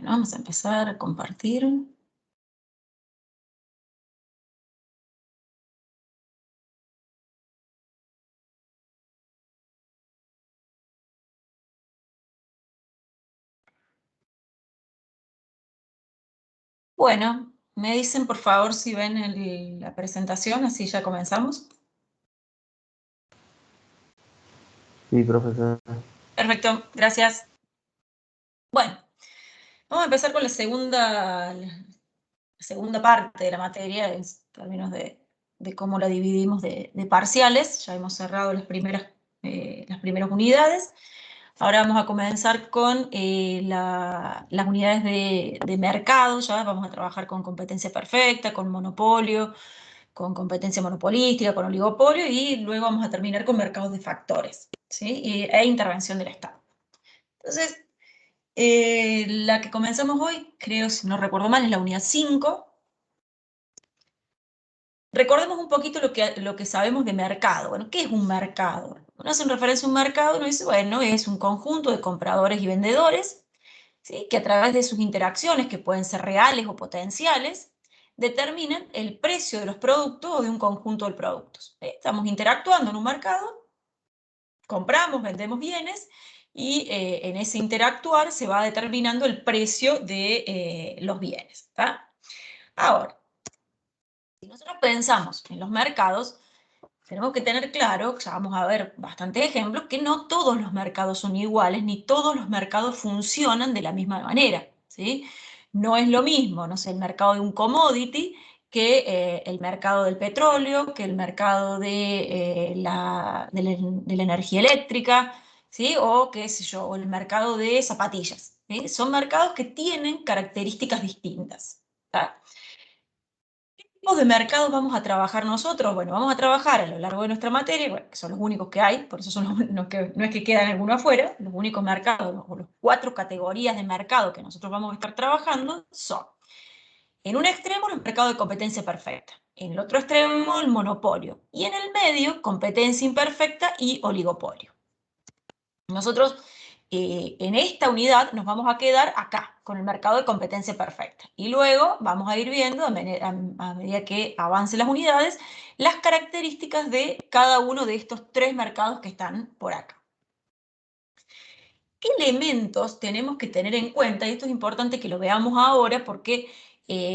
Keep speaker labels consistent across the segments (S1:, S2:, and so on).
S1: Bueno, vamos a empezar a compartir. Bueno, me dicen por favor si ven la presentación, así ya comenzamos.
S2: Sí, profesor.
S1: Perfecto, gracias. Bueno, vamos a empezar con la segunda parte de la materia, en términos de cómo la dividimos de parciales. Ya hemos cerrado las primeras unidades. Ahora vamos a comenzar con las unidades de mercado. Ya vamos a trabajar con competencia perfecta, con monopolio, con competencia monopolística, con oligopolio, y luego vamos a terminar con mercados de factores, ¿sí? E intervención del Estado. Entonces, la que comenzamos hoy, creo, si no recuerdo mal, es la unidad 5. Recordemos un poquito lo que sabemos de mercado. Bueno, ¿qué es un mercado? Uno hace referencia a un mercado y uno dice, bueno, es un conjunto de compradores y vendedores, ¿sí? Que a través de sus interacciones, que pueden ser reales o potenciales, determinan el precio de los productos o de un conjunto de productos. Estamos interactuando en un mercado, compramos, vendemos bienes, y en ese interactuar se va determinando el precio de los bienes, ¿está? Ahora, si nosotros pensamos en los mercados, tenemos que tener claro, ya vamos a ver bastantes ejemplos, que no todos los mercados son iguales, ni todos los mercados funcionan de la misma manera, ¿sí? No es lo mismo, no sé, el mercado de un commodity que el mercado del petróleo, que el mercado de la energía eléctrica, ¿sí? O qué sé yo, o el mercado de zapatillas, ¿sí? Son mercados que tienen características distintas, ¿tá? Tipos de mercados vamos a trabajar nosotros? Bueno, vamos a trabajar a lo largo de nuestra materia, bueno, que son los únicos que hay, por eso son no es que quedan alguno afuera, los únicos mercados, o los 4 categorías de mercado que nosotros vamos a estar trabajando son, en un extremo, el mercado de competencia perfecta, en el otro extremo, el monopolio, y en el medio, competencia imperfecta y oligopolio. Nosotros en esta unidad nos vamos a quedar acá, con el mercado de competencia perfecta. Y luego vamos a ir viendo, a medida que avancen las unidades, las características de cada uno de estos 3 mercados que están por acá. ¿Qué elementos tenemos que tener en cuenta? Y esto es importante que lo veamos ahora porque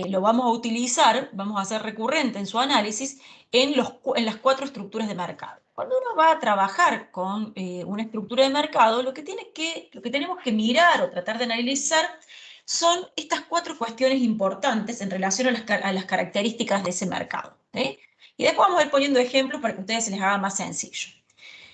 S1: lo vamos a utilizar, vamos a hacer recurrente en su análisis en las 4 estructuras de mercado. Cuando uno va a trabajar con una estructura de mercado, lo que tenemos que mirar o tratar de analizar son estas 4 cuestiones importantes en relación a las características de ese mercado, ¿sí? Y después vamos a ir poniendo ejemplos para que a ustedes se les haga más sencillo.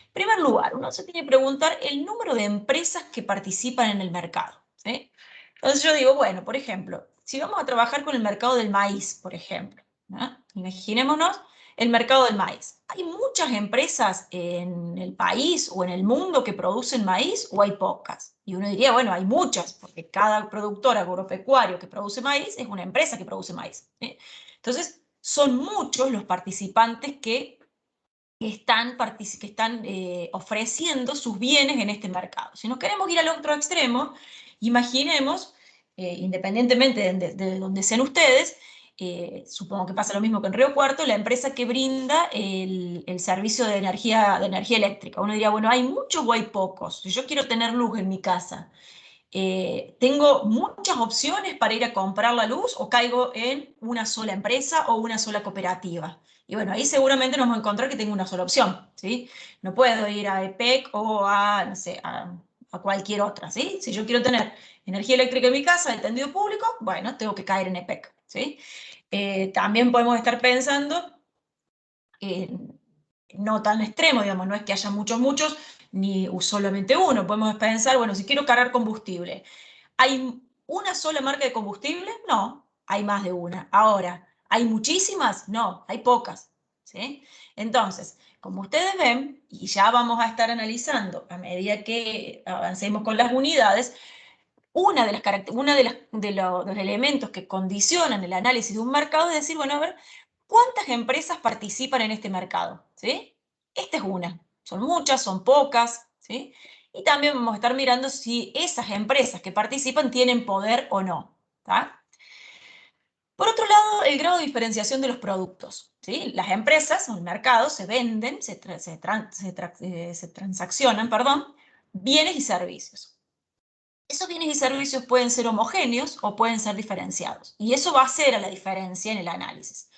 S1: En primer lugar, uno se tiene que preguntar el número de empresas que participan en el mercado, ¿sí? Entonces yo digo, bueno, por ejemplo, si vamos a trabajar con el mercado del maíz, por ejemplo, ¿no? Imaginémonos el mercado del maíz. ¿Hay muchas empresas en el país o en el mundo que producen maíz o hay pocas? Y uno diría, bueno, hay muchas, porque cada productor agropecuario que produce maíz es una empresa que produce maíz, ¿sí? Entonces, son muchos los participantes que están ofreciendo sus bienes en este mercado. Si nos queremos ir al otro extremo, imaginemos, independientemente de donde sean ustedes, supongo que pasa lo mismo que en Río Cuarto, la empresa que brinda el servicio de energía eléctrica. Uno diría, bueno, ¿hay muchos o hay pocos? Si yo quiero tener luz en mi casa, ¿tengo muchas opciones para ir a comprar la luz o caigo en una sola empresa o una sola cooperativa? Y bueno, ahí seguramente nos vamos a encontrar que tengo una sola opción, ¿sí? No puedo ir a EPEC o no sé, a cualquier otra, ¿sí? Si yo quiero tener energía eléctrica en mi casa, el tendido público, bueno, tengo que caer en EPEC, ¿sí? También podemos estar pensando no tan extremo, digamos, no es que haya muchos, ni solamente uno. Podemos pensar, bueno, si quiero cargar combustible, ¿hay una sola marca de combustible? No, hay más de una. Ahora, ¿hay muchísimas? No, hay pocas, ¿sí? Entonces, como ustedes ven, y ya vamos a estar analizando a medida que avancemos con las unidades, de los elementos que condicionan el análisis de un mercado es decir, bueno, a ver, ¿cuántas empresas participan en este mercado? ¿Sí? Esta es una. Son muchas, son pocas, ¿sí? Y también vamos a estar mirando si esas empresas que participan tienen poder o no. ¿Tá? Por otro lado, el grado de diferenciación de los productos. ¿Sí? Las empresas o el mercado se venden, se transaccionan, perdón, bienes y servicios. Esos bienes y servicios pueden ser homogéneos o pueden ser diferenciados. Y eso va a ser a la diferencia en el análisis.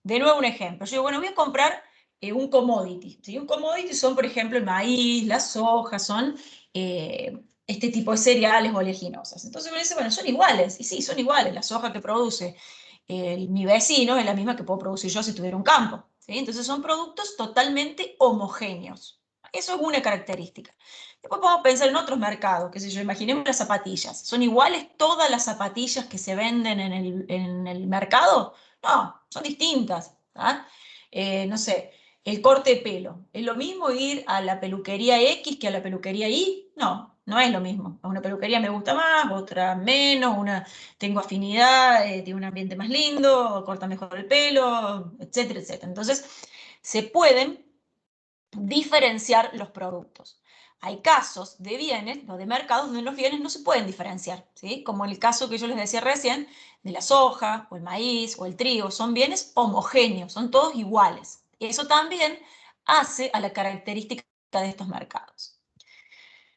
S1: De nuevo un ejemplo. Yo digo, bueno, voy a comprar un commodity. ¿Sí? Un commodity son, por ejemplo, el maíz, la soja, son este tipo de cereales o oleaginosas. Entonces me dice, bueno, son iguales. Y sí, son iguales. La soja que produce mi vecino es la misma que puedo producir yo si tuviera un campo. ¿Sí? Entonces son productos totalmente homogéneos. Eso es una característica. Después podemos pensar en otros mercados, qué sé yo, imaginemos las zapatillas. ¿Son iguales todas las zapatillas que se venden en el mercado? No, son distintas. ¿Ah? No sé, el corte de pelo. ¿Es lo mismo ir a la peluquería X que a la peluquería Y? No, no es lo mismo. A una peluquería me gusta más, otra menos, una tengo afinidad, tiene un ambiente más lindo, corta mejor el pelo, etcétera, etcétera. Entonces, se pueden diferenciar los productos. Hay casos de bienes o de mercados donde los bienes no se pueden diferenciar, ¿sí? Como el caso que yo les decía recién de la soja o el maíz o el trigo, son bienes homogéneos, son todos iguales. Eso también hace a la característica de estos mercados.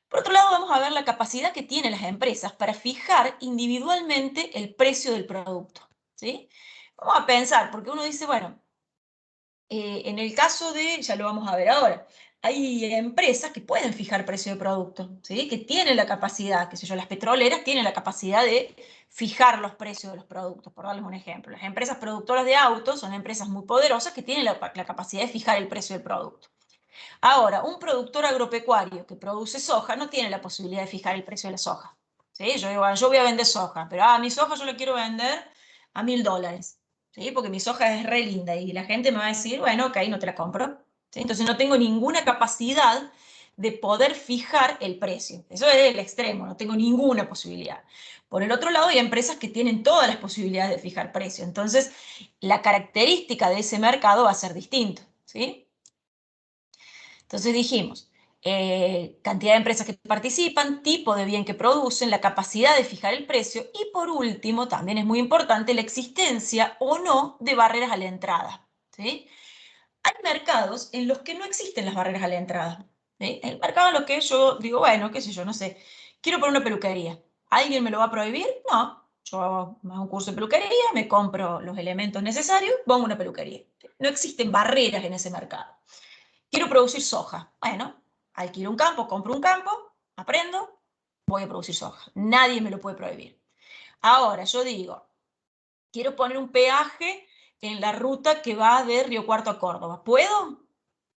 S1: Por otro lado, vamos a ver la capacidad que tienen las empresas para fijar individualmente el precio del producto, ¿sí? Vamos a pensar, porque uno dice, bueno, en el caso de, ya lo vamos a ver ahora, hay empresas que pueden fijar precio de producto, ¿sí? Que tienen la capacidad, qué sé yo, las petroleras tienen la capacidad de fijar los precios de los productos, por darles un ejemplo. Las empresas productoras de autos son empresas muy poderosas que tienen la capacidad de fijar el precio del producto. Ahora, un productor agropecuario que produce soja no tiene la posibilidad de fijar el precio de la soja. ¿Sí? Yo digo, yo voy a vender soja, pero mi soja yo la quiero vender a $1000. ¿Sí? Porque mi soja es re linda y la gente me va a decir, bueno, ok, no te la compro. ¿Sí? Entonces no tengo ninguna capacidad de poder fijar el precio. Eso es el extremo, no tengo ninguna posibilidad. Por el otro lado, hay empresas que tienen todas las posibilidades de fijar precio. Entonces, la característica de ese mercado va a ser distinto. ¿Sí? Entonces dijimos, cantidad de empresas que participan, tipo de bien que producen, la capacidad de fijar el precio y por último, también es muy importante, la existencia o no de barreras a la entrada. ¿Sí? Hay mercados en los que no existen las barreras a la entrada. ¿Sí? El mercado en lo que yo digo, bueno, qué sé yo, no sé, quiero poner una peluquería. ¿Alguien me lo va a prohibir? No. Yo hago un curso de peluquería, me compro los elementos necesarios, pongo una peluquería. No existen barreras en ese mercado. Quiero producir soja. Bueno, alquilo un campo, compro un campo, aprendo, voy a producir soja. Nadie me lo puede prohibir. Ahora, yo digo, quiero poner un peaje en la ruta que va de Río Cuarto a Córdoba. ¿Puedo?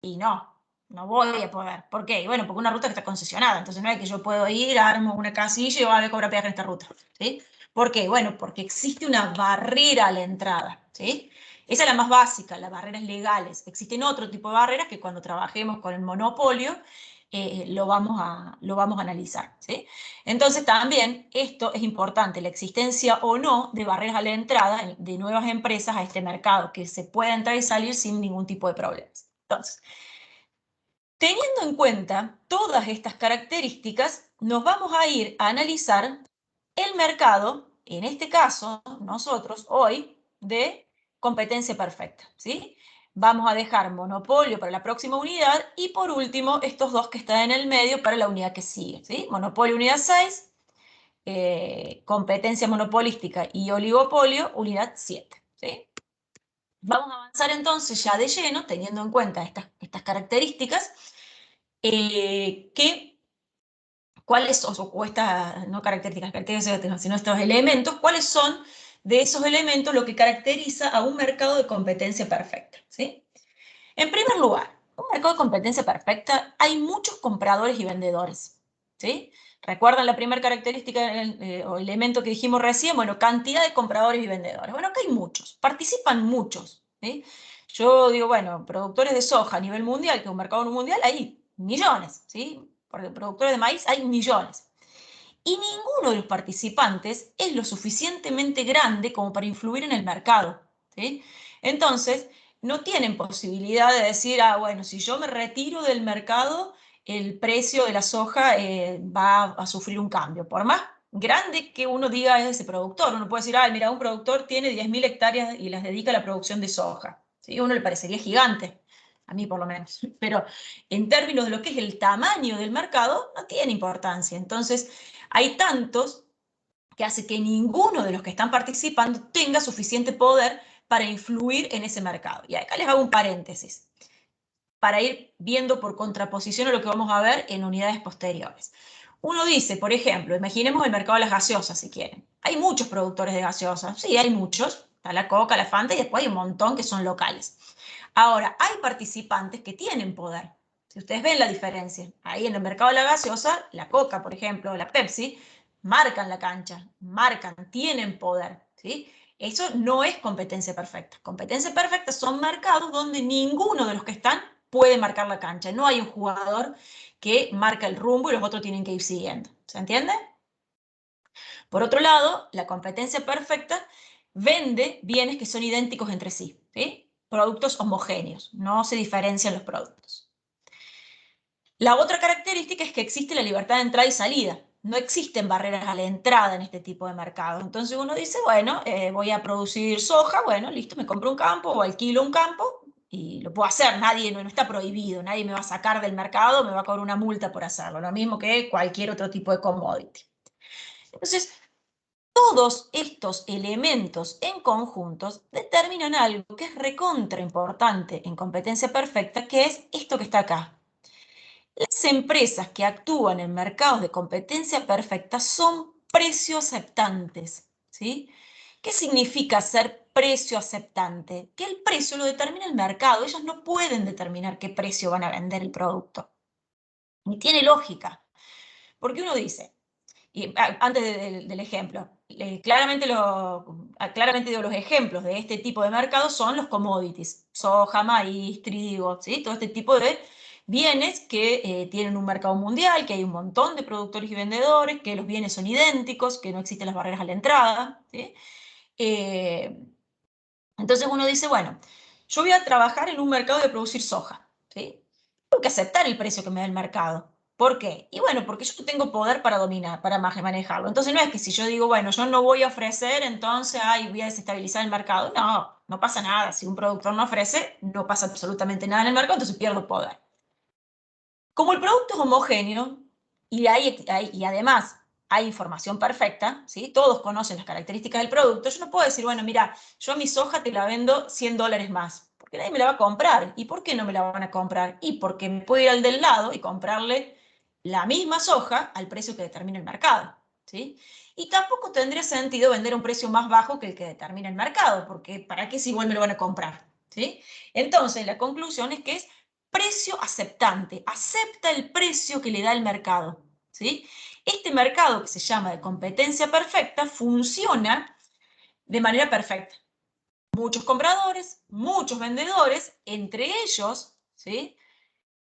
S1: Y no, no voy a poder. ¿Por qué? Bueno, porque una ruta que está concesionada. Entonces no es que yo puedo ir, armo una casilla y voy a cobrar peaje en esta ruta. ¿Sí? ¿Por qué? Bueno, porque existe una barrera a la entrada. ¿Sí? Esa es la más básica, las barreras legales. Existen otro tipo de barreras que cuando trabajemos con el monopolio lo vamos a analizar. ¿Sí? Entonces también esto es importante, la existencia o no de barreras a la entrada de nuevas empresas a este mercado, que se pueda entrar y salir sin ningún tipo de problemas. Entonces, teniendo en cuenta todas estas características, nos vamos a ir a analizar el mercado, en este caso, nosotros hoy, de competencia perfecta, ¿sí? Vamos a dejar monopolio para la próxima unidad y por último, estos dos que están en el medio para la unidad que sigue, ¿sí? Monopolio unidad 6, competencia monopolística y oligopolio unidad 7, ¿sí? Vamos a avanzar entonces ya de lleno, teniendo en cuenta estas características, cuáles, o estas, no características, sino estos elementos, cuáles son de esos elementos lo que caracteriza a un mercado de competencia perfecta, ¿sí? En primer lugar, un mercado de competencia perfecta, hay muchos compradores y vendedores, ¿sí? ¿Recuerdan la primera característica o elemento que dijimos recién? Bueno, cantidad de compradores y vendedores. Bueno, acá hay muchos, participan muchos, ¿sí? Yo digo, bueno, productores de soja a nivel mundial, que es un mercado mundial, hay millones, ¿sí? Porque productores de maíz hay millones. Y ninguno de los participantes es lo suficientemente grande como para influir en el mercado, ¿sí? Entonces, no tienen posibilidad de decir, bueno, si yo me retiro del mercado, el precio de la soja va a sufrir un cambio. Por más grande que uno diga es ese productor, uno puede decir, ay, mira, un productor tiene 10.000 hectáreas y las dedica a la producción de soja. ¿Sí? A uno le parecería gigante, a mí por lo menos, pero en términos de lo que es el tamaño del mercado, no tiene importancia. Entonces, hay tantos que hace que ninguno de los que están participando tenga suficiente poder para influir en ese mercado. Y acá les hago un paréntesis para ir viendo por contraposición a lo que vamos a ver en unidades posteriores. Uno dice, por ejemplo, imaginemos el mercado de las gaseosas, si quieren. Hay muchos productores de gaseosas, sí, hay muchos. Está la Coca, la Fanta y después hay un montón que son locales. Ahora, hay participantes que tienen poder. Si ustedes ven la diferencia, ahí en el mercado de la gaseosa, la Coca, por ejemplo, o la Pepsi, marcan la cancha, marcan, tienen poder, ¿sí? Eso no es competencia perfecta. Competencia perfecta son mercados donde ninguno de los que están puede marcar la cancha. No hay un jugador que marca el rumbo y los otros tienen que ir siguiendo. ¿Se entiende? Por otro lado, la competencia perfecta vende bienes que son idénticos entre sí, ¿sí? Productos homogéneos, no se diferencian los productos. La otra característica es que existe la libertad de entrada y salida. No existen barreras a la entrada en este tipo de mercado. Entonces uno dice, bueno, voy a producir soja, bueno, listo, me compro un campo o alquilo un campo y lo puedo hacer. Nadie, no está prohibido, nadie me va a sacar del mercado, me va a cobrar una multa por hacerlo. Lo mismo que cualquier otro tipo de commodity. Entonces, todos estos elementos en conjuntos determinan algo que es recontra importante en competencia perfecta, que es esto que está acá. Las empresas que actúan en mercados de competencia perfecta son precio aceptantes, ¿sí? ¿Qué significa ser precio aceptante? Que el precio lo determina el mercado. Ellos no pueden determinar qué precio van a vender el producto. Ni tiene lógica. Porque uno dice, y antes del ejemplo, claramente digo, los ejemplos de este tipo de mercados son los commodities, soja, maíz, trigo, ¿sí? Todo este tipo de bienes que tienen un mercado mundial, que hay un montón de productores y vendedores, que los bienes son idénticos, que no existen las barreras a la entrada, ¿sí? Eh, entonces uno dice, bueno, yo voy a trabajar en un mercado de producir soja, ¿sí? Tengo que aceptar el precio que me da el mercado. ¿Por qué? Y bueno, porque yo tengo poder para dominar, para manejarlo. Entonces no es que si yo digo, bueno, yo no voy a ofrecer, entonces, ay, voy a desestabilizar el mercado. No, no pasa nada. Si un productor no ofrece, no pasa absolutamente nada en el mercado, entonces pierdo poder. Como el producto es homogéneo y además hay información perfecta, ¿sí? Todos conocen las características del producto, yo no puedo decir, bueno, mira, yo a mi soja te la vendo $100 más, porque nadie me la va a comprar. ¿Y por qué no me la van a comprar? Y porque me puedo ir al del lado y comprarle la misma soja al precio que determina el mercado, ¿sí? Y tampoco tendría sentido vender a un precio más bajo que el que determina el mercado, porque ¿para qué si igual me lo van a comprar? ¿Sí? Entonces, la conclusión es que es precio aceptante, acepta el precio que le da el mercado, ¿sí? Este mercado que se llama de competencia perfecta funciona de manera perfecta. Muchos compradores, muchos vendedores, entre ellos, ¿sí?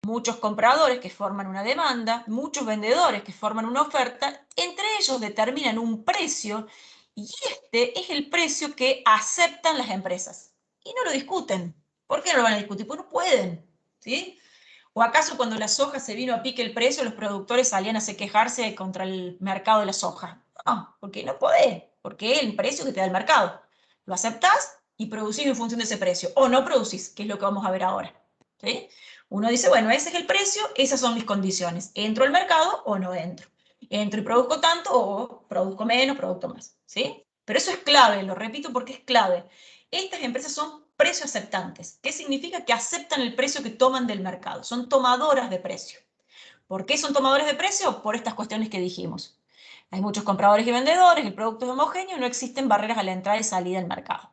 S1: Muchos compradores que forman una demanda, muchos vendedores que forman una oferta, entre ellos determinan un precio y este es el precio que aceptan las empresas. Y no lo discuten. ¿Por qué no lo van a discutir? Porque no pueden, ¿sí? ¿O acaso cuando la soja se vino a pique el precio, los productores salían a quejarse contra el mercado de la soja? No, porque no podés, porque es el precio que te da el mercado. Lo aceptás y producís en función de ese precio, o no producís, que es lo que vamos a ver ahora. ¿Sí? Uno dice, bueno, ese es el precio, esas son mis condiciones. ¿Entro al mercado o no entro? ¿Entro y produzco tanto o produzco menos, produzco más? ¿Sí? Pero eso es clave, lo repito porque es clave. Estas empresas son precio aceptantes. ¿Qué significa? Que aceptan el precio que toman del mercado. Son tomadoras de precio. ¿Por qué son tomadores de precio? Por estas cuestiones que dijimos. Hay muchos compradores y vendedores, el producto es homogéneo, no existen barreras a la entrada y salida del mercado.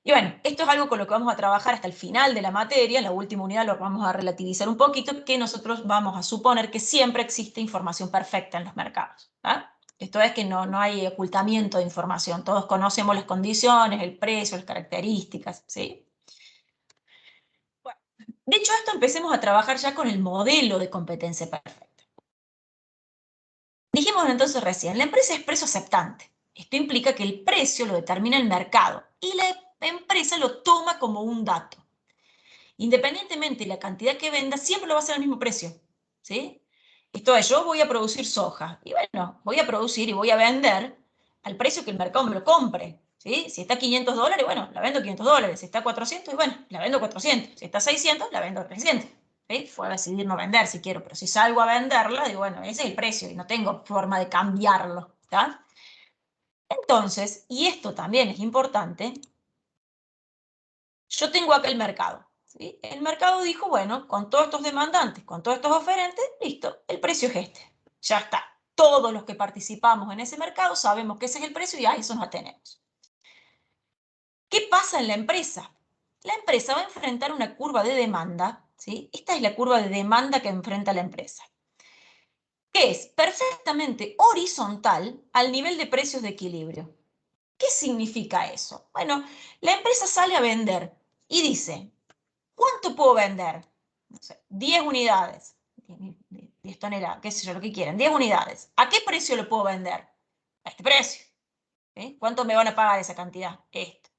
S1: Y bueno, esto es algo con lo que vamos a trabajar hasta el final de la materia, en la última unidad lo vamos a relativizar un poquito, que nosotros vamos a suponer que siempre existe información perfecta en los mercados. ¿Ah? Esto es que no hay ocultamiento de información, todos conocemos las condiciones, el precio, las características, ¿sí? Bueno, dicho esto, empecemos a trabajar ya con el modelo de competencia perfecta. Dijimos entonces recién, la empresa es precio aceptante. Esto implica que el precio lo determina el mercado y la empresa lo toma como un dato. independientemente de la cantidad que venda, siempre lo va a hacer al mismo precio, ¿sí? Esto es, yo voy a producir soja, y bueno, voy a producir y voy a vender al precio que el mercado me lo compre, ¿sí? Si está a $500, bueno, la vendo a $500, si está a 400, y bueno, la vendo a 400, si está a 600, la vendo a 300. ¿Sí? Puedo decidir no vender si quiero, pero si salgo a venderla, digo, bueno, ese es el precio y no tengo forma de cambiarlo, ¿está? Entonces, y esto también es importante, yo tengo acá el mercado, ¿sí? El mercado dijo, bueno, con todos estos demandantes, con todos estos oferentes, listo, el precio es este. Ya está. Todos los que participamos en ese mercado sabemos que ese es el precio y a eso nos atenemos. ¿Qué pasa en la empresa? La empresa va a enfrentar una curva de demanda, ¿sí? Esta es la curva de demanda que enfrenta la empresa, que es perfectamente horizontal al nivel de precios de equilibrio. ¿Qué significa eso? Bueno, la empresa sale a vender y dice, ¿cuánto puedo vender? No sé, 10 unidades, 10 toneladas, qué sé yo, lo que quieran, 10 unidades. ¿A qué precio lo puedo vender? A este precio. ¿Sí? ¿Cuánto me van a pagar esa cantidad? Esto.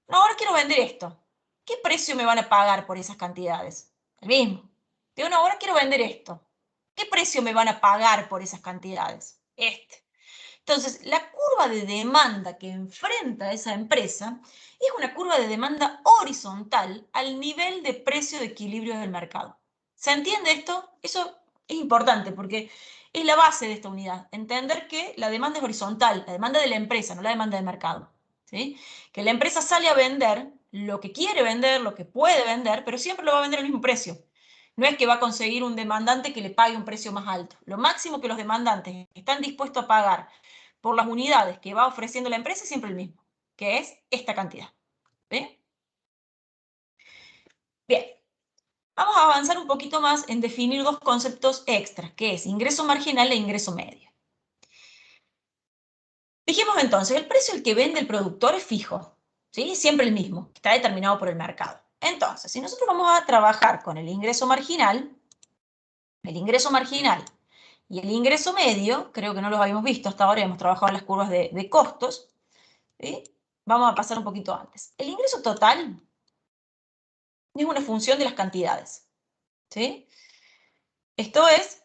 S1: No, ahora quiero vender esto. ¿Qué precio me van a pagar por esas cantidades? El mismo. Digo, no, ahora quiero vender esto. ¿Qué precio me van a pagar por esas cantidades? Este. Entonces, la curva de demanda que enfrenta esa empresa es una curva de demanda horizontal al nivel de precio de equilibrio del mercado. ¿Se entiende esto? Eso es importante porque es la base de esta unidad. Entender que la demanda es horizontal, la demanda de la empresa, no la demanda de mercado. ¿Sí? Que la empresa sale a vender lo que quiere vender, lo que puede vender, pero siempre lo va a vender al mismo precio. No es que va a conseguir un demandante que le pague un precio más alto. Lo máximo que los demandantes están dispuestos a pagar por las unidades que va ofreciendo la empresa es siempre el mismo, que es esta cantidad. ¿Bien? Bien, vamos a avanzar un poquito más en definir dos conceptos extras, que es ingreso marginal e ingreso medio. Dijimos entonces, el precio al que vende el productor es fijo, ¿sí? Siempre el mismo, está determinado por el mercado. Entonces, si nosotros vamos a trabajar con el ingreso marginal y el ingreso medio, creo que no los habíamos visto hasta ahora, hemos trabajado en las curvas de costos, ¿sí? Vamos a pasar un poquito antes. El ingreso total es una función de las cantidades, ¿sí? Esto es,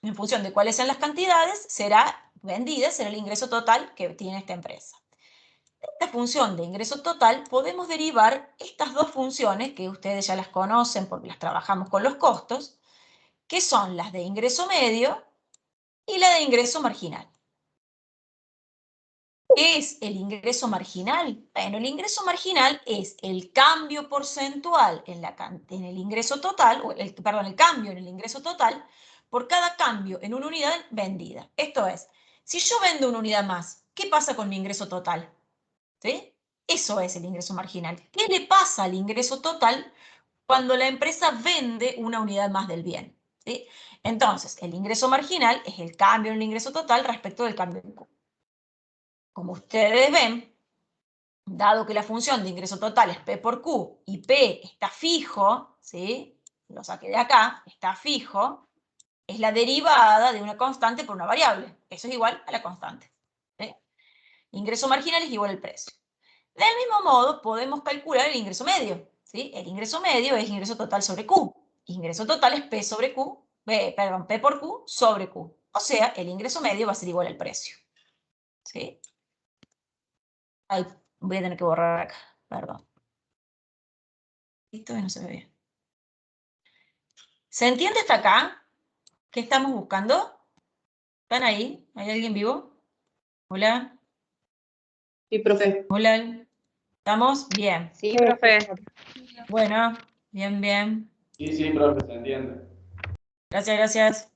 S1: en función de cuáles sean las cantidades, será vendida, será el ingreso total que tiene esta empresa. De esta función de ingreso total podemos derivar estas dos funciones, que ustedes ya las conocen porque las trabajamos con los costos, que son las de ingreso medio y la de ingreso marginal. ¿Qué es el ingreso marginal? Bueno, el ingreso marginal es el cambio porcentual en el ingreso total, perdón, el cambio en el ingreso total por cada cambio en una unidad vendida. Esto es, si yo vendo una unidad más, ¿qué pasa con mi ingreso total? ¿Sí? Eso es el ingreso marginal. ¿Qué le pasa al ingreso total cuando la empresa vende una unidad más del bien? ¿Sí? Entonces, el ingreso marginal es el cambio en el ingreso total respecto del cambio en Q. Como ustedes ven, dado que la función de ingreso total es P por Q y P está fijo, ¿sí? Lo saqué de acá, está fijo, es la derivada de una constante por una variable. Eso es igual a la constante. ¿Sí? Ingreso marginal es igual al precio. Del mismo modo, podemos calcular el ingreso medio. ¿Sí? El ingreso medio es ingreso total sobre Q. Ingreso total es P sobre Q, perdón, P por Q sobre Q. O sea, el ingreso medio va a ser igual al precio. ¿Sí? Ay, voy a tener que borrar acá, perdón. Esto no se ve bien. ¿Se entiende hasta acá? ¿Qué estamos buscando? ¿Están ahí? ¿Hay alguien vivo? Hola,
S3: Sí, profe.
S1: hola. ¿Estamos? Bien.
S3: Sí, profe.
S1: Bueno, bien, bien.
S2: Sí, profe, se entiende.
S1: Gracias, gracias.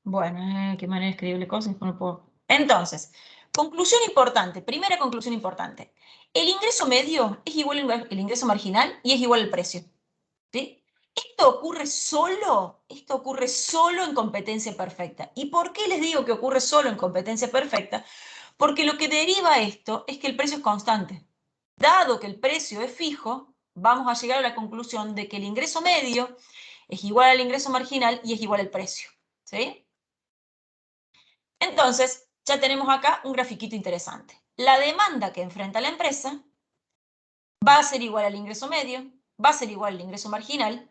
S1: Bueno, qué manera de escribirle cosas, no puedo. Entonces, conclusión importante, primera conclusión importante. El ingreso medio es igual al ingreso marginal y es igual al precio. ¿Sí? Esto ocurre solo en competencia perfecta. ¿Y por qué les digo que ocurre solo en competencia perfecta? Porque lo que deriva esto es que el precio es constante. Dado que el precio es fijo, vamos a llegar a la conclusión de que el ingreso medio es igual al ingreso marginal y es igual al precio. ¿Sí? Entonces, ya tenemos acá un grafiquito interesante. La demanda que enfrenta la empresa va a ser igual al ingreso medio va a ser igual al ingreso marginal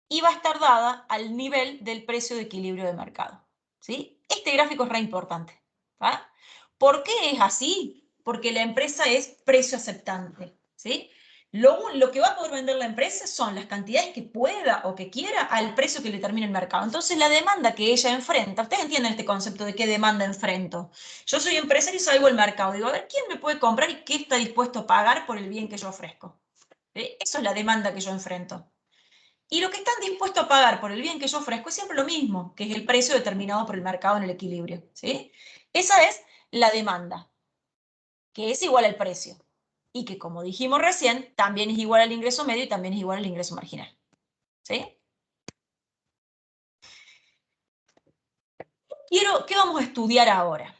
S1: y va a estar dada al nivel del precio de equilibrio de mercado. ¿Sí? Este gráfico es re importante. ¿Va? ¿Por qué es así? Porque la empresa es precio aceptante. ¿Sí? Lo que va a poder vender la empresa son las cantidades que pueda o que quiera al precio que le termine el mercado. Entonces, la demanda que ella enfrenta, ustedes entienden este concepto de qué demanda enfrento. Yo soy empresario y salgo al mercado. Digo, a ver, ¿quién me puede comprar y qué está dispuesto a pagar por el bien que yo ofrezco? ¿Sí? Eso es la demanda que yo enfrento. Y lo que están dispuestos a pagar por el bien que yo ofrezco es siempre lo mismo, que es el precio determinado por el mercado en el equilibrio. ¿Sí? Esa es la demanda, que es igual al precio. Y que, como dijimos recién, también es igual al ingreso medio y también es igual al ingreso marginal. ¿Sí? ¿Qué vamos a estudiar ahora?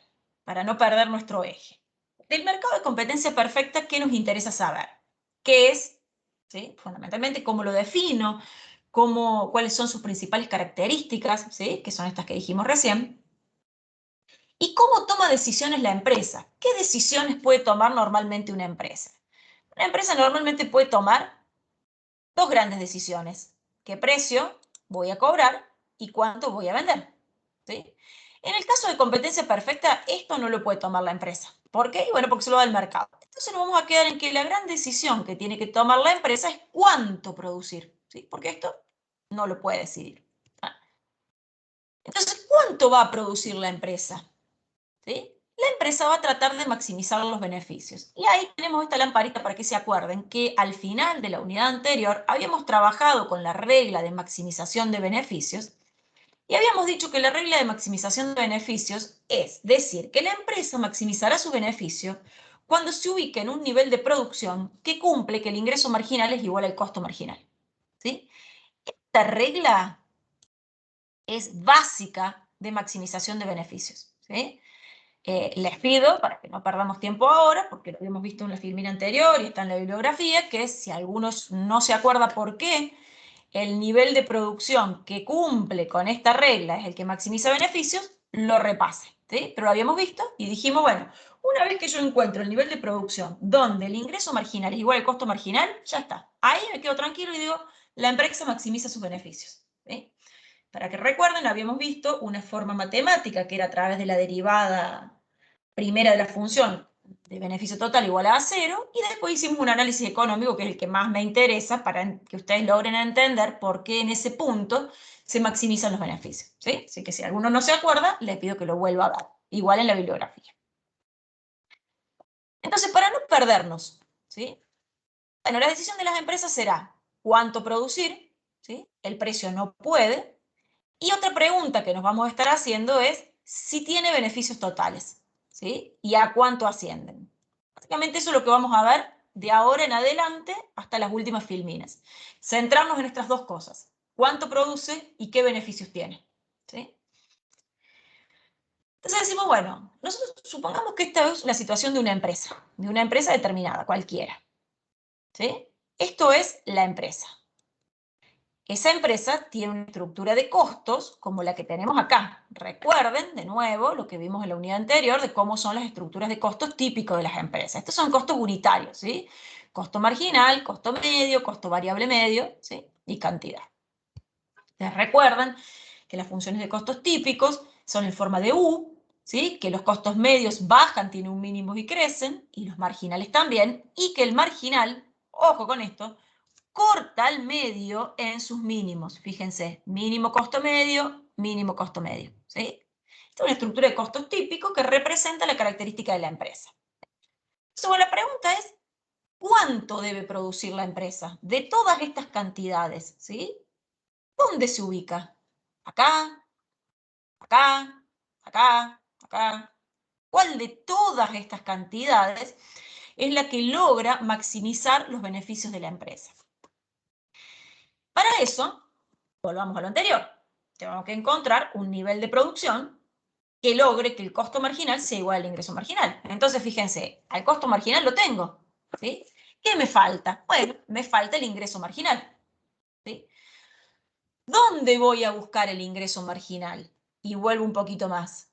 S1: Para no perder nuestro eje. Del mercado de competencia perfecta, ¿qué nos interesa saber? ¿Qué es? ¿Sí? Fundamentalmente, ¿cómo lo defino? ¿Cuáles son sus principales características? ¿Sí? Que son estas que dijimos recién. ¿Y cómo toma decisiones la empresa? ¿Qué decisiones puede tomar normalmente una empresa? Una empresa normalmente puede tomar dos grandes decisiones. ¿Qué precio voy a cobrar y cuánto voy a vender? ¿Sí? En el caso de competencia perfecta, esto no lo puede tomar la empresa. ¿Por qué? Bueno, porque se lo da el mercado. Entonces nos vamos a quedar en que la gran decisión que tiene que tomar la empresa es cuánto producir, ¿sí? Porque esto no lo puede decidir. Entonces, ¿cuánto va a producir la empresa? ¿Sí? La empresa va a tratar de maximizar los beneficios. Y ahí tenemos esta lamparita para que se acuerden que al final de la unidad anterior habíamos trabajado con la regla de maximización de beneficios y habíamos dicho que la regla de maximización de beneficios es decir que la empresa maximizará su beneficio cuando se ubique en un nivel de producción que cumple que el ingreso marginal es igual al costo marginal. ¿Sí? Esta regla es básica de maximización de beneficios. ¿Sí? Les pido, para que no perdamos tiempo ahora, porque lo habíamos visto en la filmina anterior y está en la bibliografía, que si algunos no se acuerda por qué el nivel de producción que cumple con esta regla es el que maximiza beneficios, lo repase. ¿Sí? Pero lo habíamos visto y dijimos, bueno, una vez que yo encuentro el nivel de producción donde el ingreso marginal es igual al costo marginal, ya está. Ahí me quedo tranquilo y digo, la empresa maximiza sus beneficios. ¿Sí? Para que recuerden, habíamos visto una forma matemática que era a través de la derivada primera de la función de beneficio total igual a 0, y después hicimos un análisis económico que es el que más me interesa para que ustedes logren entender por qué en ese punto se maximizan los beneficios. ¿Sí? Así que si alguno no se acuerda, le pido que lo vuelva a dar, igual en la bibliografía. Entonces, para no perdernos, ¿sí? Bueno, la decisión de las empresas será cuánto producir, ¿sí? El precio no puede. Y otra pregunta que nos vamos a estar haciendo es si tiene beneficios totales, ¿sí? Y a cuánto ascienden. Básicamente eso es lo que vamos a ver de ahora en adelante hasta las últimas filminas. Centrarnos en estas dos cosas. Cuánto produce y qué beneficios tiene. ¿Sí? Entonces decimos, bueno, nosotros supongamos que esta es la situación de una empresa determinada, cualquiera. ¿Sí? Esto es la empresa. Esa empresa tiene una estructura de costos como la que tenemos acá. Recuerden, de nuevo, lo que vimos en la unidad anterior de cómo son las estructuras de costos típicos de las empresas. Estos son costos unitarios, ¿sí? Costo marginal, costo medio, costo variable medio, ¿sí? Y cantidad. Ustedes recuerdan que las funciones de costos típicos son en forma de U, ¿sí? Que los costos medios bajan, tienen un mínimo y crecen, y los marginales también, y que el marginal, ojo con esto, corta al medio en sus mínimos. Fíjense, mínimo costo medio, ¿sí? Esta es una estructura de costos típico que representa la característica de la empresa. Entonces, la pregunta es, ¿cuánto debe producir la empresa de todas estas cantidades? ¿Sí? ¿Dónde se ubica? Acá, acá, acá, acá. ¿Cuál de todas estas cantidades es la que logra maximizar los beneficios de la empresa? Para eso, volvamos a lo anterior. Tenemos que encontrar un nivel de producción que logre que el costo marginal sea igual al ingreso marginal. Entonces, fíjense, al costo marginal lo tengo. ¿Sí? ¿Qué me falta? Bueno, me falta el ingreso marginal. ¿Sí? ¿Dónde voy a buscar el ingreso marginal? Y vuelvo un poquito más.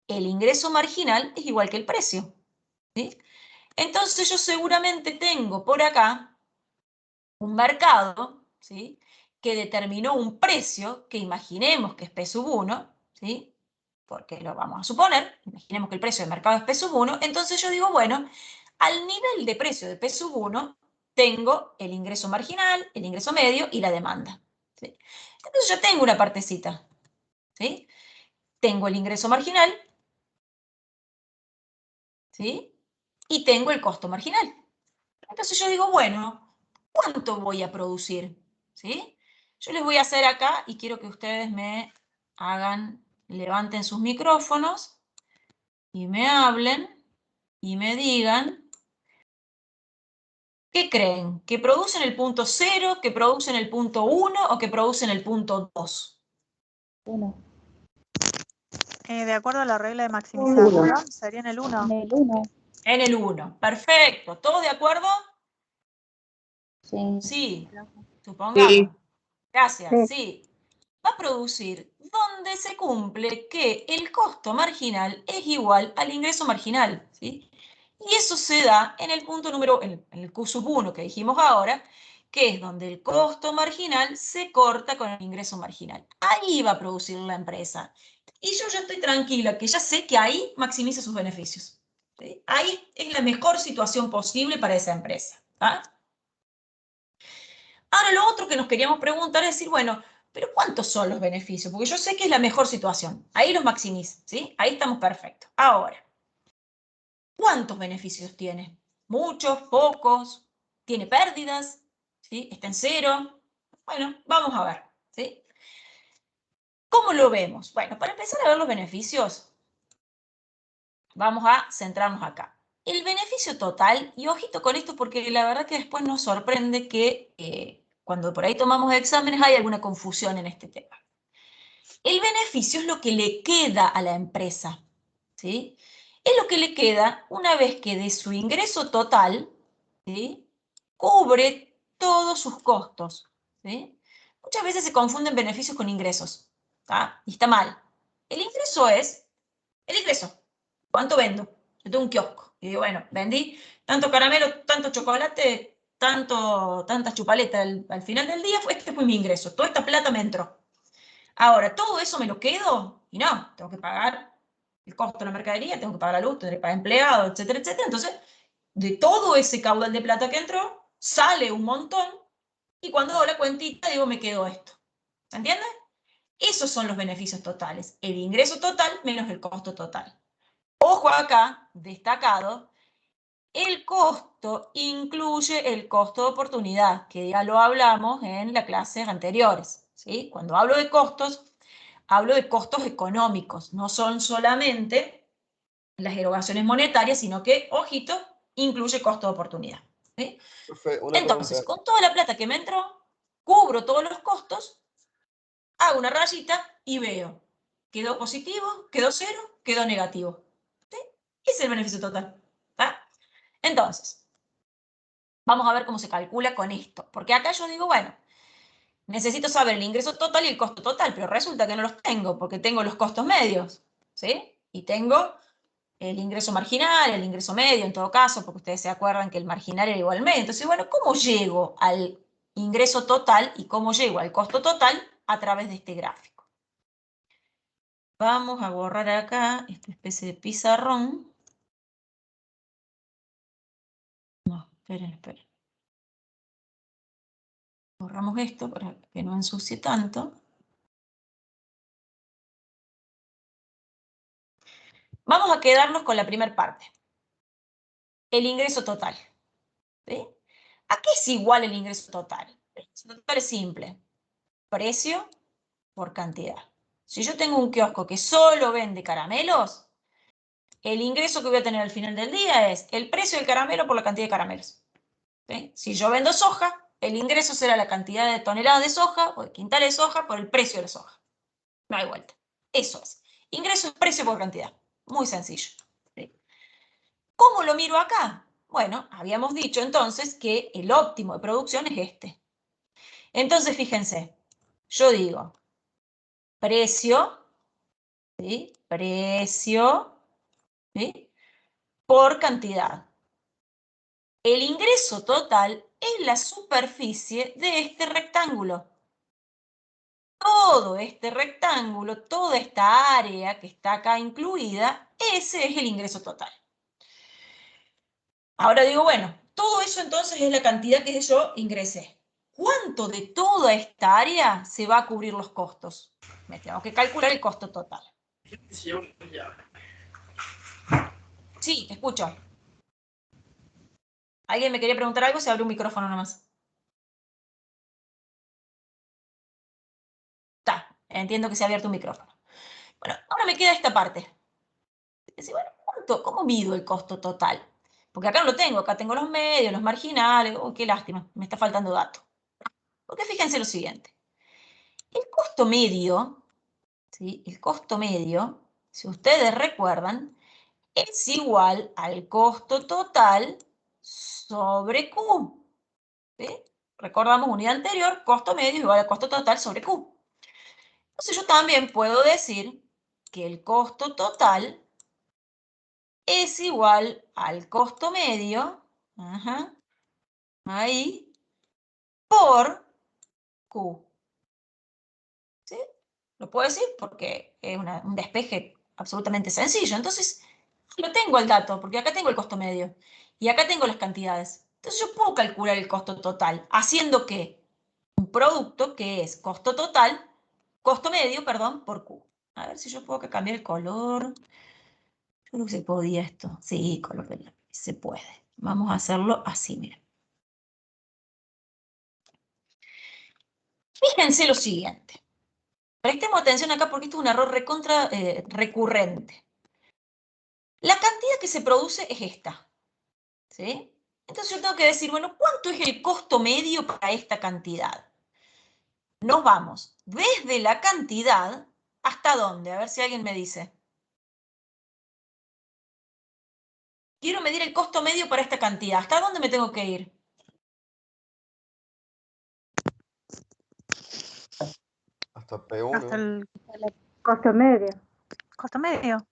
S1: El ingreso marginal es igual que el precio. ¿Sí? Entonces yo seguramente tengo por acá un mercado, ¿sí?, que determinó un precio que imaginemos que es P sub 1, ¿sí?, porque lo vamos a suponer, imaginemos que el precio del mercado es P sub 1, entonces yo digo, bueno, al nivel de precio de P sub 1 tengo el ingreso marginal, el ingreso medio y la demanda, ¿sí? Entonces yo tengo una partecita, ¿sí? Tengo el ingreso marginal, ¿sí?, y tengo el costo marginal. Entonces yo digo, bueno, ¿cuánto voy a producir? ¿Sí? Yo les voy a hacer acá y quiero que ustedes me hagan, levanten sus micrófonos y me hablen y me digan qué creen, que producen el punto 0, que producen el punto 1 o que producen el punto 2.
S4: 1.
S5: De acuerdo a la regla de maximización, sería en el 1.
S4: En el 1.
S1: En el 1. Perfecto. ¿Todos de acuerdo?
S4: Sí.
S1: Sí. Supongamos.
S3: Sí.
S1: Gracias. Sí. Va a producir donde se cumple que el costo marginal es igual al ingreso marginal, ¿sí? Y eso se da en el punto número, en el Q sub 1 que dijimos ahora, que es donde el costo marginal se corta con el ingreso marginal. Ahí va a producir la empresa. Y yo ya estoy tranquila, que ya sé que ahí maximiza sus beneficios, ¿sí? Ahí es la mejor situación posible para esa empresa, ¿ah? Ahora, lo otro que nos queríamos preguntar es decir, bueno, pero ¿cuántos son los beneficios? Porque yo sé que es la mejor situación. Ahí los maximiza, ¿sí? Ahí estamos perfectos. Ahora, ¿cuántos beneficios tiene? ¿Muchos? ¿Pocos? ¿Tiene pérdidas? ¿Sí? ¿Está en cero? Bueno, vamos a ver, ¿sí? ¿Cómo lo vemos? Bueno, para empezar a ver los beneficios, vamos a centrarnos acá. El beneficio total, y ojito con esto porque la verdad que después nos sorprende que cuando por ahí tomamos exámenes hay alguna confusión en este tema. El beneficio es lo que le queda a la empresa, ¿sí? Es lo que le queda una vez que de su ingreso total, ¿sí?, cubre todos sus costos, ¿sí? Muchas veces se confunden beneficios con ingresos, ¿tá? Y está mal. El ingreso es el ingreso. ¿Cuánto vendo? Yo tengo un kiosco y digo, bueno, vendí tanto caramelo, tanto chocolate, tanta chupaleta al final del día, este fue mi ingreso. Toda esta plata me entró. Ahora, ¿todo eso me lo quedo? Y no, tengo que pagar el costo de la mercadería, tengo que pagar la luz, tengo que pagar empleados, etcétera, etcétera. Entonces, de todo ese caudal de plata que entró, sale un montón y cuando hago la cuentita digo, me quedo esto. ¿Se entiende? Esos son los beneficios totales. El ingreso total menos el costo total. Ojo acá, destacado, el costo incluye el costo de oportunidad, que ya lo hablamos en las clases anteriores, ¿sí? Cuando hablo de costos económicos, no son solamente las erogaciones monetarias, sino que, ojito, incluye costo de oportunidad, ¿sí? Entonces, con toda la plata que me entró, cubro todos los costos, hago una rayita y veo, quedó positivo, quedó cero, quedó negativo, ¿sí? Ese es el beneficio total, ¿tá? Entonces, vamos a ver cómo se calcula con esto, porque acá yo digo, bueno, necesito saber el ingreso total y el costo total, pero resulta que no los tengo, porque tengo los costos medios, ¿sí? Y tengo el ingreso marginal, el ingreso medio, en todo caso, porque ustedes se acuerdan que el marginal era igual al medio. Entonces, bueno, ¿cómo llego al ingreso total y cómo llego al costo total? A través de este gráfico. Vamos a borrar acá esta especie de pizarrón. No, esperen. Borramos esto para que no ensucie tanto. Vamos a quedarnos con la primera parte. El ingreso total, ¿sí? ¿A qué es igual el ingreso total? El ingreso total es simple. Precio por cantidad. Si yo tengo un kiosco que solo vende caramelos, el ingreso que voy a tener al final del día es el precio del caramelo por la cantidad de caramelos, ¿sí? Si yo vendo soja, el ingreso será la cantidad de toneladas de soja o de quintales de soja por el precio de la soja. No hay vuelta. Eso es. Ingreso es precio por cantidad. Muy sencillo, ¿sí? ¿Cómo lo miro acá? Bueno, habíamos dicho entonces que el óptimo de producción es este. Entonces, fíjense, yo digo precio, ¿sí?, precio, ¿sí?, por cantidad. El ingreso total es la superficie de este rectángulo. Todo este rectángulo, toda esta área que está acá incluida, ese es el ingreso total. Ahora digo, bueno, todo eso entonces es la cantidad que yo ingresé. ¿Cuánto de toda esta área se va a cubrir los costos? Me tengo que calcular el costo total. Sí, te escucho. ¿Alguien me quería preguntar algo? Se abre un micrófono nomás. Está, entiendo que se ha abierto un micrófono. Bueno, ahora me queda esta parte. Decir, bueno, ¿cómo mido el costo total? Porque acá no lo tengo, acá tengo los medios, los marginales. Oh, qué lástima, me está faltando dato. Porque fíjense lo siguiente. El costo medio, ¿sí? El costo medio, si ustedes recuerdan, es igual al costo total sobre Q. ¿Sí? Recordamos unidad anterior, costo medio igual al costo total sobre Q. Entonces yo también puedo decir que el costo total es igual al costo medio, ahí, por Q. ¿Sí? Lo puedo decir porque es un despeje absolutamente sencillo. Entonces, lo tengo el dato, porque acá tengo el costo medio y acá tengo las cantidades. Entonces yo puedo calcular el costo total, haciendo que un producto que es costo medio, perdón, por Q. A ver si yo puedo cambiar el color. Yo creo que se podía esto. Sí, color del lápiz, se puede. Vamos a hacerlo así, miren. Fíjense lo siguiente. Prestemos atención acá porque esto es un error recurrente. La cantidad que se produce es esta, ¿sí? Entonces yo tengo que decir, bueno, ¿cuánto es el costo medio para esta cantidad? Nos vamos desde la cantidad hasta dónde, a ver si alguien me dice. Quiero medir el costo medio para esta cantidad. ¿Hasta dónde me tengo que ir?
S4: Hasta P1.
S5: Hasta el
S3: Costo medio.
S5: costo medio.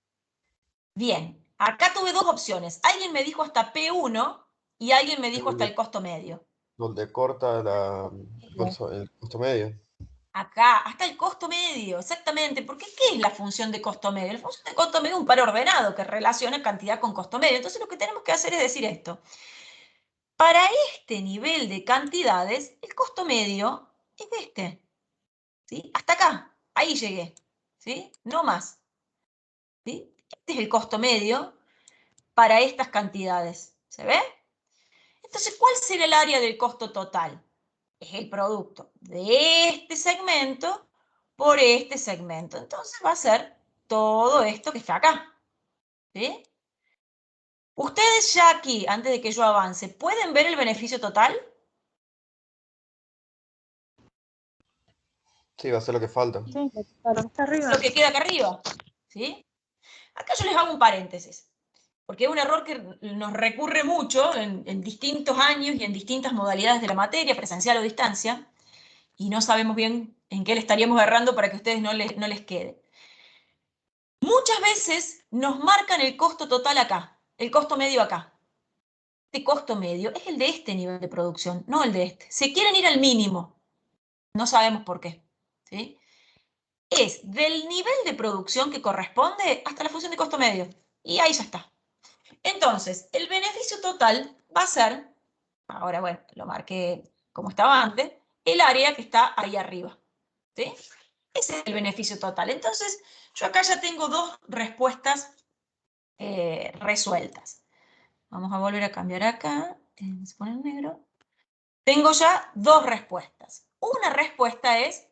S1: Bien, acá tuve dos opciones. Alguien me dijo hasta P1 y alguien me dijo hasta el costo medio.
S4: Donde corta el costo medio.
S1: Acá, hasta el costo medio, exactamente. Porque ¿qué es la función de costo medio? La función de costo medio es un par ordenado que relaciona cantidad con costo medio. Entonces lo que tenemos que hacer es decir esto. Para este nivel de cantidades, el costo medio es este. ¿Sí? Hasta acá, ahí llegué. ¿Sí? No más. ¿Sí? Este es el costo medio para estas cantidades. ¿Se ve? Entonces, ¿cuál será el área del costo total? Es el producto de este segmento por este segmento. Entonces va a ser todo esto que está acá. ¿Sí? Ustedes ya aquí, antes de que yo avance, ¿pueden ver el beneficio total?
S4: Sí, va a ser lo que falta.
S3: Sí,
S5: Está arriba.
S1: Lo que queda acá arriba. ¿Sí? Acá yo les hago un paréntesis, porque es un error que nos recurre mucho en distintos años y en distintas modalidades de la materia, presencial o distancia, y no sabemos bien en qué le estaríamos errando para que a ustedes no les quede. Muchas veces nos marcan el costo total acá, el costo medio acá. Este costo medio es el de este nivel de producción, no el de este. Se quieren ir al mínimo, no sabemos por qué. ¿Sí? Es del nivel de producción que corresponde hasta la función de costo medio. Y ahí ya está. Entonces, el beneficio total va a ser, ahora bueno, lo marqué como estaba antes, el área que está ahí arriba. ¿Sí? Ese es el beneficio total. Entonces, yo acá ya tengo dos respuestas resueltas. Vamos a volver a cambiar acá. Se pone en negro. Tengo ya dos respuestas. Una respuesta es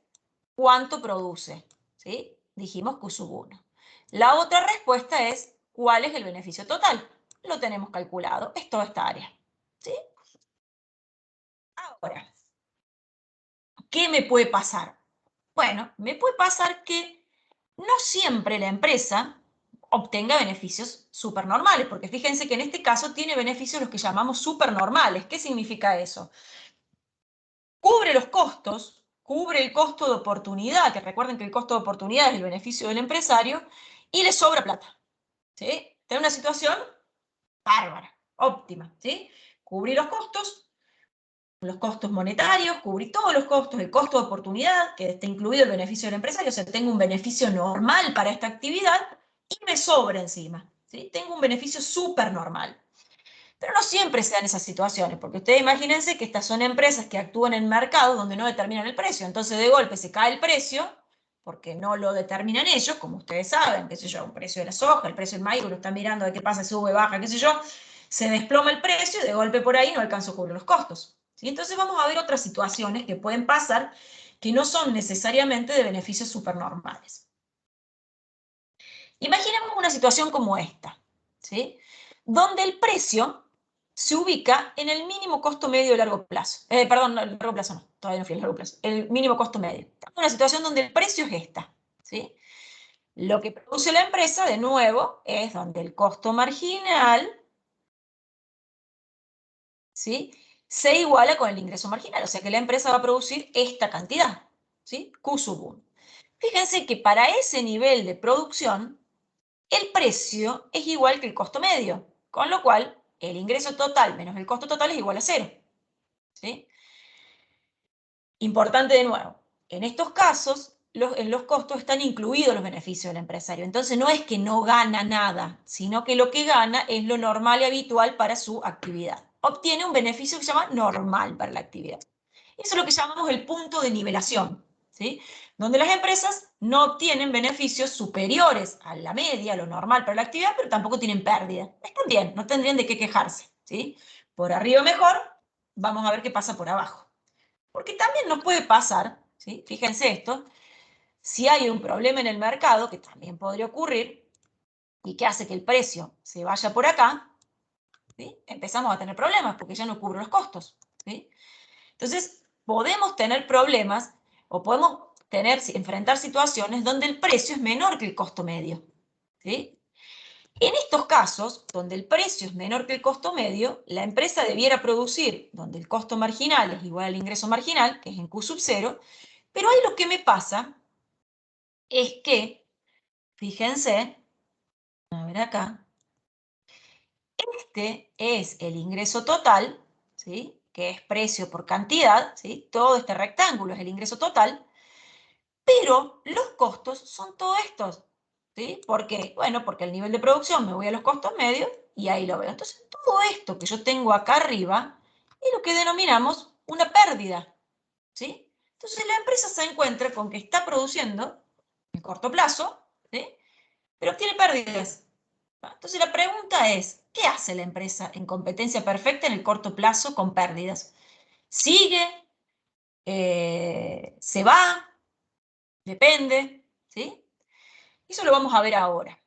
S1: cuánto produce. ¿Sí? Dijimos Q sub 1. La otra respuesta es cuál es el beneficio total. Lo tenemos calculado. Es toda esta área. ¿Sí? Ahora, ¿qué me puede pasar? Bueno, me puede pasar que no siempre la empresa obtenga beneficios supernormales, porque fíjense que en este caso tiene beneficios los que llamamos supernormales. ¿Qué significa eso? Cubre los costos, cubre el costo de oportunidad, que recuerden que el costo de oportunidad es el beneficio del empresario, y le sobra plata. ¿Sí? Tiene una situación bárbara, óptima. ¿Sí? Cubrir los costos, los costos monetarios, cubrí todos los costos, el costo de oportunidad, que está incluido el beneficio del empresario, o sea, tengo un beneficio normal para esta actividad y me sobra encima, ¿sí? Tengo un beneficio súper normal. Pero no siempre se dan esas situaciones, porque ustedes imagínense que estas son empresas que actúan en mercados donde no determinan el precio, entonces de golpe se cae el precio, porque no lo determinan ellos, como ustedes saben, qué sé yo, un precio de la soja, el precio del maíz, lo están mirando de qué pasa, sube, baja, qué sé yo, se desploma el precio y de golpe por ahí no alcanzo a cubrir los costos. ¿Sí? Entonces vamos a ver otras situaciones que pueden pasar que no son necesariamente de beneficios supernormales. Imaginemos una situación como esta, ¿sí? Donde el precio se ubica en el mínimo costo medio de largo plazo. Perdón, no, largo plazo no, todavía no fui al largo plazo. El mínimo costo medio. Una situación donde el precio es esta, ¿sí? Lo que produce la empresa, de nuevo, es donde el costo marginal, ¿sí?, se iguala con el ingreso marginal. O sea que la empresa va a producir esta cantidad, ¿sí? Q sub 1. Fíjense que para ese nivel de producción, el precio es igual que el costo medio, con lo cual el ingreso total menos el costo total es igual a 0. ¿Sí? Importante de nuevo, en estos casos en los costos están incluidos los beneficios del empresario. Entonces no es que no gana nada, sino que lo que gana es lo normal y habitual para su actividad. Obtiene un beneficio que se llama normal para la actividad. Eso es lo que llamamos el punto de nivelación, ¿sí? Donde las empresas no obtienen beneficios superiores a la media, a lo normal para la actividad, pero tampoco tienen pérdida. Están bien, no tendrían de qué quejarse, ¿sí? Por arriba mejor, vamos a ver qué pasa por abajo. Porque también nos puede pasar, ¿sí? Fíjense esto, si hay un problema en el mercado, que también podría ocurrir, y que hace que el precio se vaya por acá, ¿sí? Empezamos a tener problemas porque ya no cubre los costos, ¿sí? Entonces, podemos tener problemas o podemos enfrentar situaciones donde el precio es menor que el costo medio, ¿sí? En estos casos, donde el precio es menor que el costo medio, la empresa debiera producir donde el costo marginal es igual al ingreso marginal, que es en Q sub 0, pero ahí lo que me pasa es que, fíjense, a ver acá, este es el ingreso total, ¿sí?, que es precio por cantidad, ¿sí? Todo este rectángulo es el ingreso total, pero los costos son todos estos, ¿sí? ¿Por qué? Bueno, porque el nivel de producción me voy a los costos medios y ahí lo veo. Entonces, todo esto que yo tengo acá arriba es lo que denominamos una pérdida, ¿sí? Entonces, la empresa se encuentra con que está produciendo en corto plazo, ¿sí?, pero obtiene pérdidas. Entonces, la pregunta es, ¿qué hace la empresa en competencia perfecta en el corto plazo con pérdidas? ¿Sigue? ¿Se va? Depende, ¿sí? Eso lo vamos a ver ahora.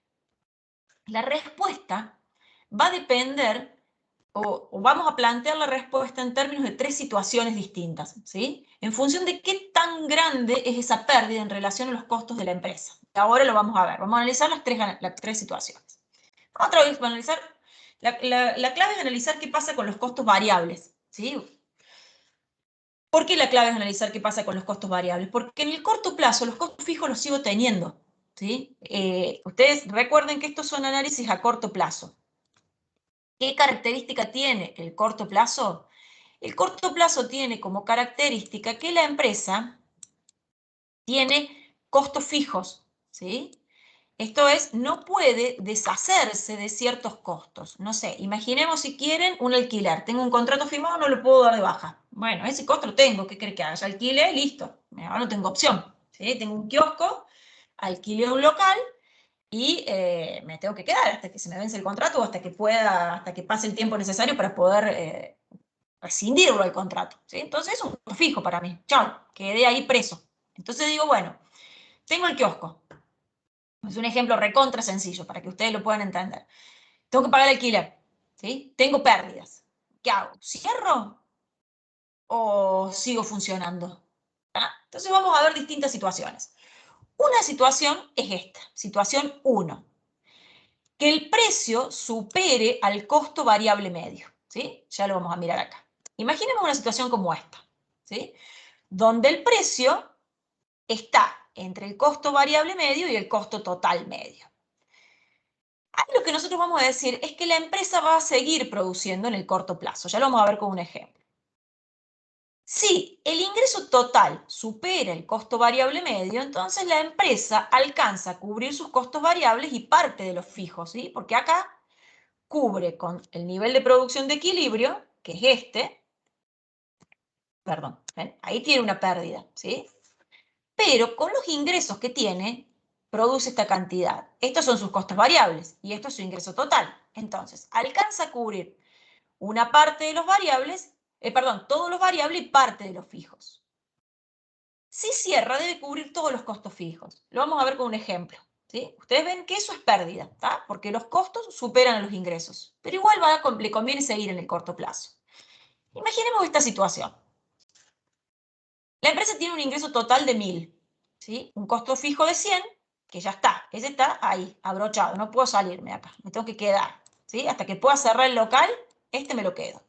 S1: La respuesta va a depender, o vamos a plantear la respuesta en términos de 3 situaciones distintas, ¿sí? En función de qué tan grande es esa pérdida en relación a los costos de la empresa. Ahora lo vamos a ver, vamos a analizar las tres situaciones. Otra vez, para analizar, la clave es analizar qué pasa con los costos variables, ¿sí? ¿Por qué la clave es analizar qué pasa con los costos variables? Porque en el corto plazo los costos fijos los sigo teniendo, ¿sí? Ustedes recuerden que estos son análisis a corto plazo. ¿Qué característica tiene el corto plazo? El corto plazo tiene como característica que la empresa tiene costos fijos, ¿sí? Esto es, no puede deshacerse de ciertos costos. No sé, imaginemos si quieren un alquiler. Tengo un contrato firmado, no lo puedo dar de baja. Bueno, ese costo lo tengo. ¿Qué cree que haga? Ya alquile, listo. Ahora no tengo opción. ¿Sí? Tengo un kiosco, alquilé un local y me tengo que quedar hasta que se me vence el contrato o hasta que pueda, hasta que pase el tiempo necesario para poder rescindirlo el contrato. ¿Sí? Entonces es un costo fijo para mí. Chao, quedé ahí preso. Entonces digo, bueno, tengo el kiosco. Es un ejemplo recontra sencillo para que ustedes lo puedan entender. Tengo que pagar el alquiler, ¿sí? Tengo pérdidas. ¿Qué hago? ¿Cierro o sigo funcionando? ¿Ah? Entonces vamos a ver distintas situaciones. Una situación es esta, situación 1. Que el precio supere al costo variable medio, ¿sí? Ya lo vamos a mirar acá. Imaginemos una situación como esta, ¿sí? Donde el precio está entre el costo variable medio y el costo total medio. Ahí lo que nosotros vamos a decir es que la empresa va a seguir produciendo en el corto plazo. Ya lo vamos a ver con un ejemplo. Si el ingreso total supera el costo variable medio, entonces la empresa alcanza a cubrir sus costos variables y parte de los fijos, ¿sí? Porque acá cubre con el nivel de producción de equilibrio, que es este, perdón, ¿ven? Ahí tiene una pérdida, ¿sí? Pero con los ingresos que tiene, produce esta cantidad. Estos son sus costos variables y esto es su ingreso total. Entonces, alcanza a cubrir una parte de los variables, todos los variables y parte de los fijos. Si cierra, debe cubrir todos los costos fijos. Lo vamos a ver con un ejemplo, ¿sí? Ustedes ven que eso es pérdida, ¿tá? Porque los costos superan a los ingresos. Pero igual le conviene seguir en el corto plazo. Imaginemos esta situación. La empresa tiene un ingreso total de 1000, ¿sí? Un costo fijo de 100, que ya está. Ese está ahí, abrochado. No puedo salirme acá. Me tengo que quedar, ¿sí? Hasta que pueda cerrar el local, este me lo quedo.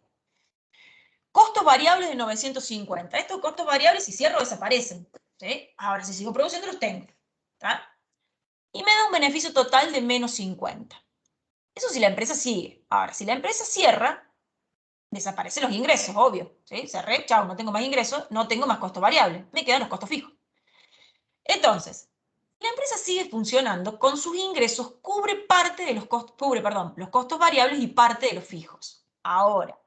S1: Costos variables de 950. Estos costos variables, si cierro, desaparecen, ¿sí? Ahora, si sigo produciendo, los tengo, ¿tá? Y me da un beneficio total de menos 50. Eso si la empresa sigue. Ahora, si la empresa cierra, desaparecen los ingresos, obvio, ¿sí? Cerré, chao, no tengo más ingresos, no tengo más costo variable, me quedan los costos fijos. Entonces, la empresa sigue funcionando, con sus ingresos cubre parte de los costos, los costos variables y parte de los fijos. Ahora,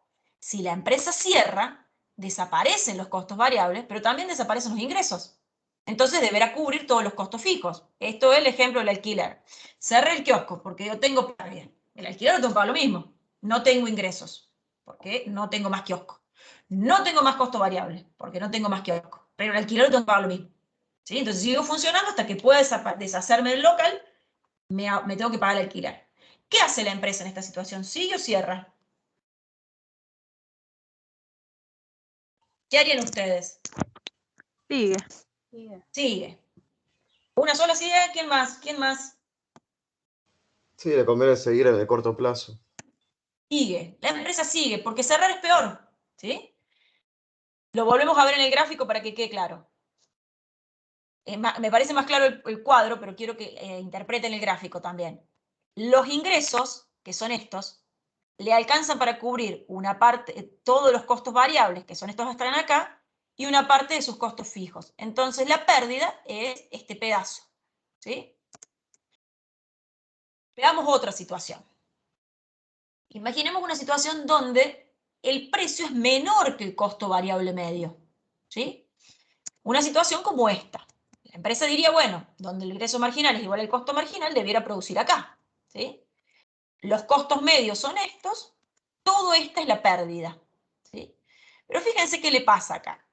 S1: si la empresa cierra, desaparecen los costos variables, pero también desaparecen los ingresos. Entonces deberá cubrir todos los costos fijos. Esto es el ejemplo del alquiler. Cerré el kiosco porque yo tengo pérdida. El alquiler lo tengo que pagar lo mismo. No tengo ingresos porque no tengo más kiosco. No tengo más costo variable porque no tengo más kiosco. Pero el alquiler lo tengo que pagar lo mismo. ¿Sí? Entonces sigo funcionando hasta que pueda deshacerme del local, me tengo que pagar el alquiler. ¿Qué hace la empresa en esta situación? ¿Sigue o cierra? ¿Qué harían ustedes?
S5: Sigue.
S1: Sigue. ¿Una sola sigue? ¿Quién más? ¿Quién más?
S4: Sí, le conviene seguir en el corto plazo.
S1: Sigue. La empresa sigue, porque cerrar es peor. ¿Sí? Lo volvemos a ver en el gráfico para que quede claro. Me parece más claro el cuadro, pero quiero que interpreten el gráfico también. Los ingresos, que son estos, le alcanzan para cubrir una parte, todos los costos variables, que son estos que están acá, y una parte de sus costos fijos. Entonces la pérdida es este pedazo, ¿sí? Veamos otra situación. Imaginemos una situación donde el precio es menor que el costo variable medio, ¿sí? Una situación como esta. La empresa diría, bueno, donde el ingreso marginal es igual al costo marginal, debiera producir acá, ¿sí? Los costos medios son estos, todo esta es la pérdida, ¿sí? Pero fíjense qué le pasa acá.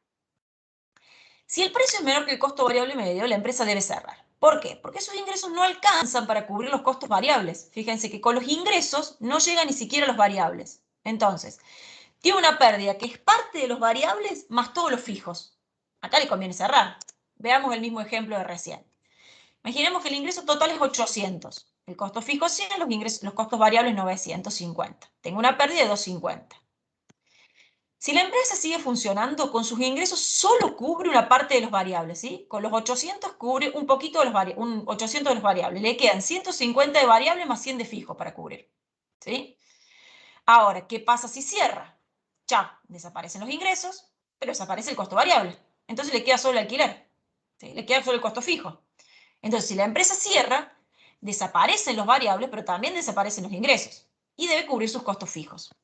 S1: Si el precio es menor que el costo variable medio, la empresa debe cerrar. ¿Por qué? Porque sus ingresos no alcanzan para cubrir los costos variables. Fíjense que con los ingresos no llegan ni siquiera a los variables. Entonces, tiene una pérdida que es parte de los variables más todos los fijos. Acá le conviene cerrar. Veamos el mismo ejemplo de recién. Imaginemos que el ingreso total es 800. El costo fijo 100, los costos variables 950. Tengo una pérdida de 250. Si la empresa sigue funcionando, con sus ingresos solo cubre una parte de los variables, ¿sí? Con los 800 cubre un poquito de los, 800 de los variables. Le quedan 150 de variables más 100 de fijo para cubrir, ¿sí? Ahora, ¿qué pasa si cierra? Ya, desaparecen los ingresos, pero desaparece el costo variable. Entonces le queda solo el alquiler, ¿sí? Le queda solo el costo fijo. Entonces, si la empresa cierra, desaparecen los variables, pero también desaparecen los ingresos. Y debe cubrir sus costos fijos.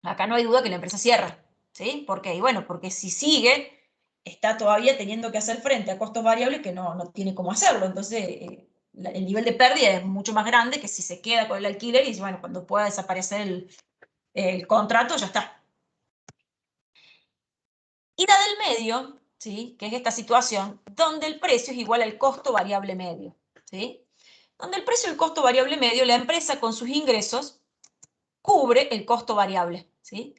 S1: Acá no hay duda que la empresa cierra, ¿sí? ¿Por qué? Y bueno, porque si sigue, está todavía teniendo que hacer frente a costos variables que no tiene cómo hacerlo. Entonces, el nivel de pérdida es mucho más grande que si se queda con el alquiler y dice, bueno, cuando pueda desaparecer el contrato, ya está. Y la del medio, ¿sí? Que es esta situación donde el precio es igual al costo variable medio, ¿sí? Donde el precio del costo variable medio, la empresa con sus ingresos cubre el costo variable, ¿sí?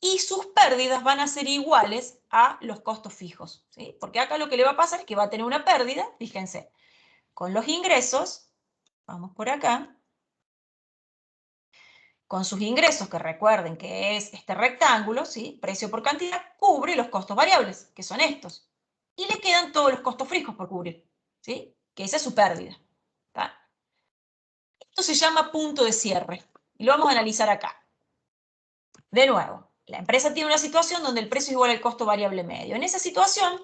S1: Y sus pérdidas van a ser iguales a los costos fijos, ¿sí? Porque acá lo que le va a pasar es que va a tener una pérdida, fíjense, con los ingresos, vamos por acá, con sus ingresos, que recuerden que es este rectángulo, ¿sí? Precio por cantidad, cubre los costos variables, que son estos. Y le quedan todos los costos fijos por cubrir, ¿sí? Que esa es su pérdida, ¿tá? Esto se llama punto de cierre, y lo vamos a analizar acá. De nuevo, la empresa tiene una situación donde el precio es igual al costo variable medio. En esa situación,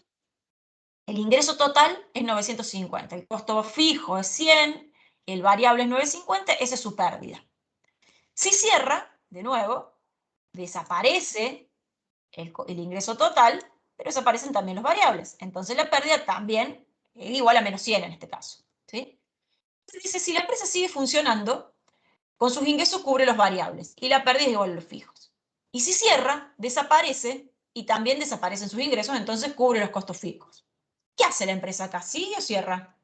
S1: el ingreso total es 950, el costo fijo es 100, el variable es 950, esa es su pérdida. Si cierra, de nuevo, desaparece el ingreso total, pero desaparecen también los variables. Entonces la pérdida también es igual a menos 100 en este caso. ¿Sí? Entonces dice, si la empresa sigue funcionando, con sus ingresos cubre los variables y la pérdida es igual a los fijos. Y si cierra, desaparece y también desaparecen sus ingresos, entonces cubre los costos fijos. ¿Qué hace la empresa acá? ¿Sigue o cierra?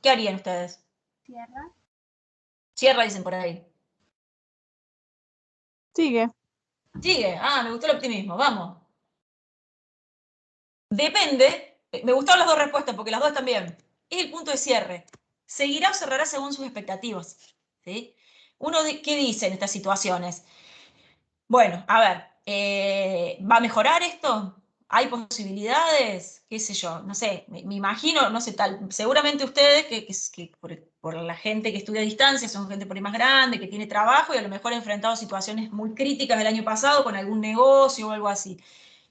S1: ¿Qué harían ustedes?
S3: Cierra.
S1: Cierra, dicen por ahí.
S5: Sigue.
S1: Sigue. Ah, me gustó el optimismo. Vamos. Depende. Me gustaron las dos respuestas porque las dos están bien. Es el punto de cierre. Seguirá o cerrará según sus expectativas. ¿Sí? ¿Qué dice en estas situaciones? Bueno, a ver, ¿va a mejorar esto? ¿Hay posibilidades? ¿Qué sé yo? No sé, me imagino, no sé, seguramente ustedes, que por la gente que estudia a distancia, son gente por ahí más grande, que tiene trabajo y a lo mejor ha enfrentado situaciones muy críticas el año pasado con algún negocio o algo así.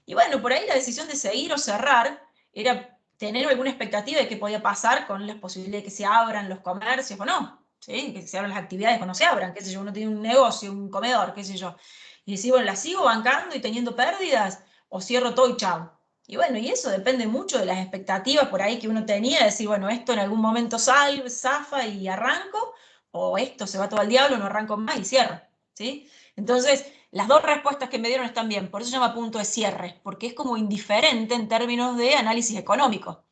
S1: Y bueno, por ahí la decisión de seguir o cerrar era tener alguna expectativa de qué podía pasar con las posibilidades de que se abran los comercios o no, ¿sí? Que se abran las actividades o no se abran, qué sé yo, uno tiene un negocio, un comedor, qué sé yo. Y decir, bueno, ¿la sigo bancando y teniendo pérdidas o cierro todo y chao? Y bueno, y eso depende mucho de las expectativas por ahí que uno tenía, de decir, bueno, esto en algún momento zafa y arranco, o esto se va todo al diablo, no arranco más y cierro, ¿sí? Entonces, las dos respuestas que me dieron están bien, por eso se llama punto de cierre, porque es como indiferente en términos de análisis económico.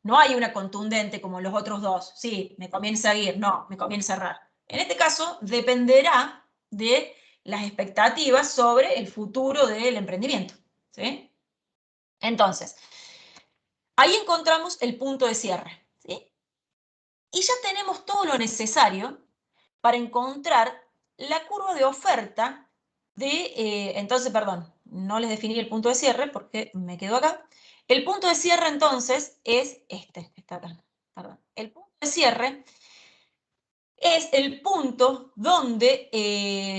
S1: No hay una contundente como los otros dos. Sí, me conviene seguir, no, me conviene cerrar. En este caso, dependerá de las expectativas sobre el futuro del emprendimiento. ¿Sí? Entonces, ahí encontramos el punto de cierre. ¿Sí? Y ya tenemos todo lo necesario para encontrar la curva de oferta entonces, perdón, no les definí el punto de cierre porque me quedo acá. El punto de cierre entonces es está acá, perdón. El punto de cierre es el punto donde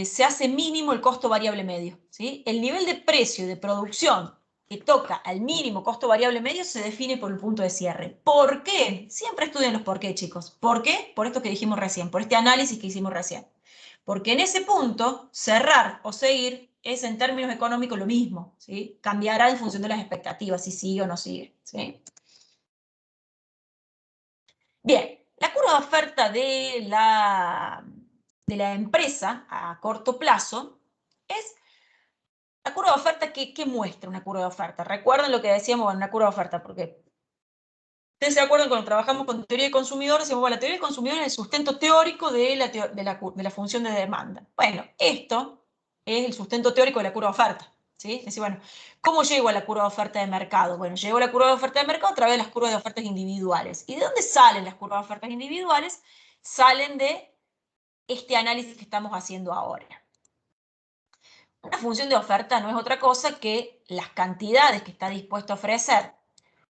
S1: se hace mínimo el costo variable medio, ¿sí? El nivel de precio de producción que toca al mínimo costo variable medio se define por el punto de cierre. ¿Por qué? Siempre estudien los por qué, chicos. ¿Por qué? Por esto que dijimos recién, por este análisis que hicimos recién. Porque en ese punto, cerrar o seguir es en términos económicos lo mismo, ¿sí? Cambiará en función de las expectativas, si sigue o no sigue, ¿sí? Bien, la curva de oferta de la empresa a corto plazo es la curva de oferta que muestra una curva de oferta. Recuerden lo que decíamos en una curva de oferta, porque ustedes se acuerdan cuando trabajamos con teoría de consumidores, decimos, bueno, la teoría de consumidores es el sustento teórico de la función de demanda. Bueno, esto es el sustento teórico de la curva de oferta. ¿Sí? Es decir, bueno, ¿cómo llego a la curva de oferta de mercado? Bueno, llego a la curva de oferta de mercado a través de las curvas de ofertas individuales. ¿Y de dónde salen las curvas de ofertas individuales? Salen de este análisis que estamos haciendo ahora. Una función de oferta no es otra cosa que las cantidades que está dispuesto a ofrecer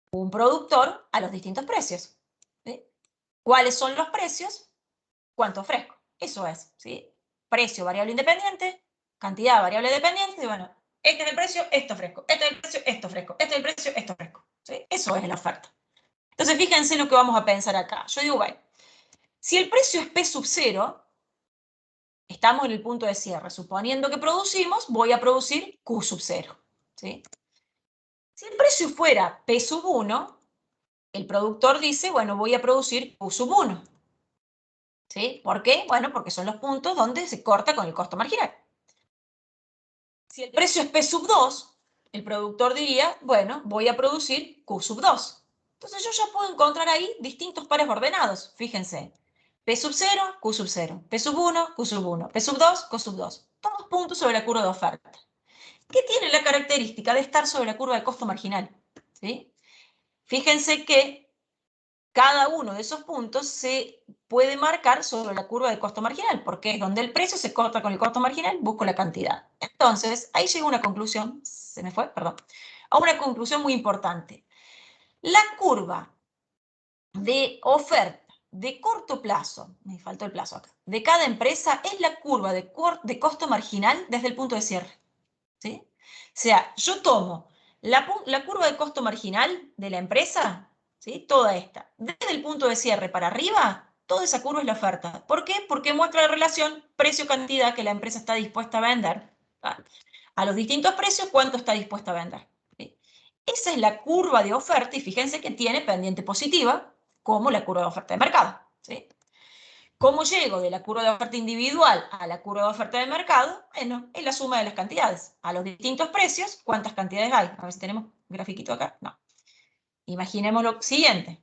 S1: un productor a los distintos precios. ¿Sí? ¿Cuáles son los precios? ¿Cuánto ofrezco? Eso es, ¿sí? Precio variable independiente, cantidad variable dependiente, y bueno, este es el precio, esto ofrezco, este es el precio, esto ofrezco, este es el precio, esto ofrezco. ¿Sí? Eso es la oferta. Entonces, fíjense lo que vamos a pensar acá. Yo digo, bueno, si el precio es P sub 0, estamos en el punto de cierre. Suponiendo que producimos, voy a producir Q sub 0. ¿Sí? Si el precio fuera P sub 1, el productor dice, bueno, voy a producir Q sub 1. ¿Sí? ¿Por qué? Bueno, porque son los puntos donde se corta con el costo marginal. Si el precio es P sub 2, el productor diría, bueno, voy a producir Q sub 2. Entonces yo ya puedo encontrar ahí distintos pares ordenados. Fíjense, P sub 0, Q sub 0, P sub 1, Q sub 1, P sub 2, Q sub 2. Todos puntos sobre la curva de oferta. ¿Qué tiene la característica de estar sobre la curva de costo marginal? ¿Sí? Fíjense que cada uno de esos puntos se puede marcar sobre la curva de costo marginal, porque es donde el precio se corta con el costo marginal, busco la cantidad. Entonces, ahí llega una conclusión, se me fue, perdón, a una conclusión muy importante. La curva de oferta de corto plazo, me faltó el plazo acá, de cada empresa es la curva de costo marginal desde el punto de cierre. ¿Sí? O sea, yo tomo la curva de costo marginal de la empresa, ¿sí? Toda esta, desde el punto de cierre para arriba, toda esa curva es la oferta. ¿Por qué? Porque muestra la relación precio-cantidad que la empresa está dispuesta a vender. ¿Tá? A los distintos precios, ¿cuánto está dispuesta a vender? ¿Sí? Esa es la curva de oferta y fíjense que tiene pendiente positiva como la curva de oferta de mercado. ¿Sí? ¿Cómo llego de la curva de oferta individual a la curva de oferta de mercado? Bueno, es la suma de las cantidades. A los distintos precios, ¿cuántas cantidades hay? A ver si tenemos un grafiquito acá. No. Imaginemos lo siguiente.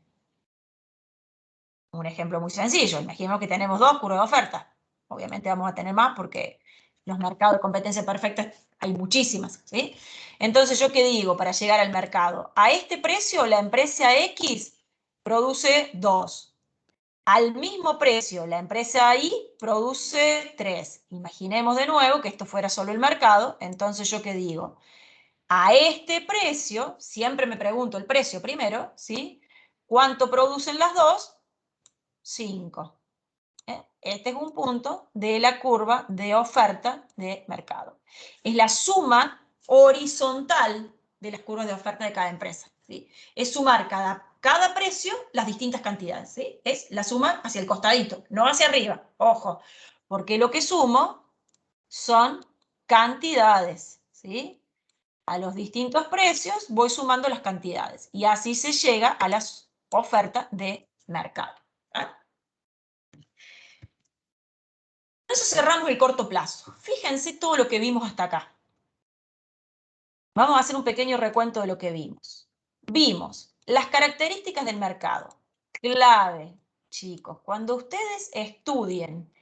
S1: Un ejemplo muy sencillo. Imaginemos que tenemos dos curvas de oferta. Obviamente vamos a tener más porque los mercados de competencia perfecta hay muchísimas. ¿Sí? Entonces, ¿yo qué digo para llegar al mercado? A este precio, la empresa X produce 2. Al mismo precio, la empresa Y produce 3. Imaginemos de nuevo que esto fuera solo el mercado, entonces ¿yo qué digo? A este precio, siempre me pregunto el precio primero, ¿sí? ¿Cuánto producen las dos? 5. Este es un punto de la curva de oferta de mercado. Es la suma horizontal de las curvas de oferta de cada empresa. ¿Sí? Es sumar cada precio las distintas cantidades. ¿Sí? Es la suma hacia el costadito, no hacia arriba. Ojo, porque lo que sumo son cantidades. ¿Sí? A los distintos precios voy sumando las cantidades y así se llega a la oferta de mercado. ¿Ah? Entonces cerramos el corto plazo. Fíjense todo lo que vimos hasta acá. Vamos a hacer un pequeño recuento de lo que vimos. Vimos las características del mercado. Clave, chicos, cuando ustedes estudien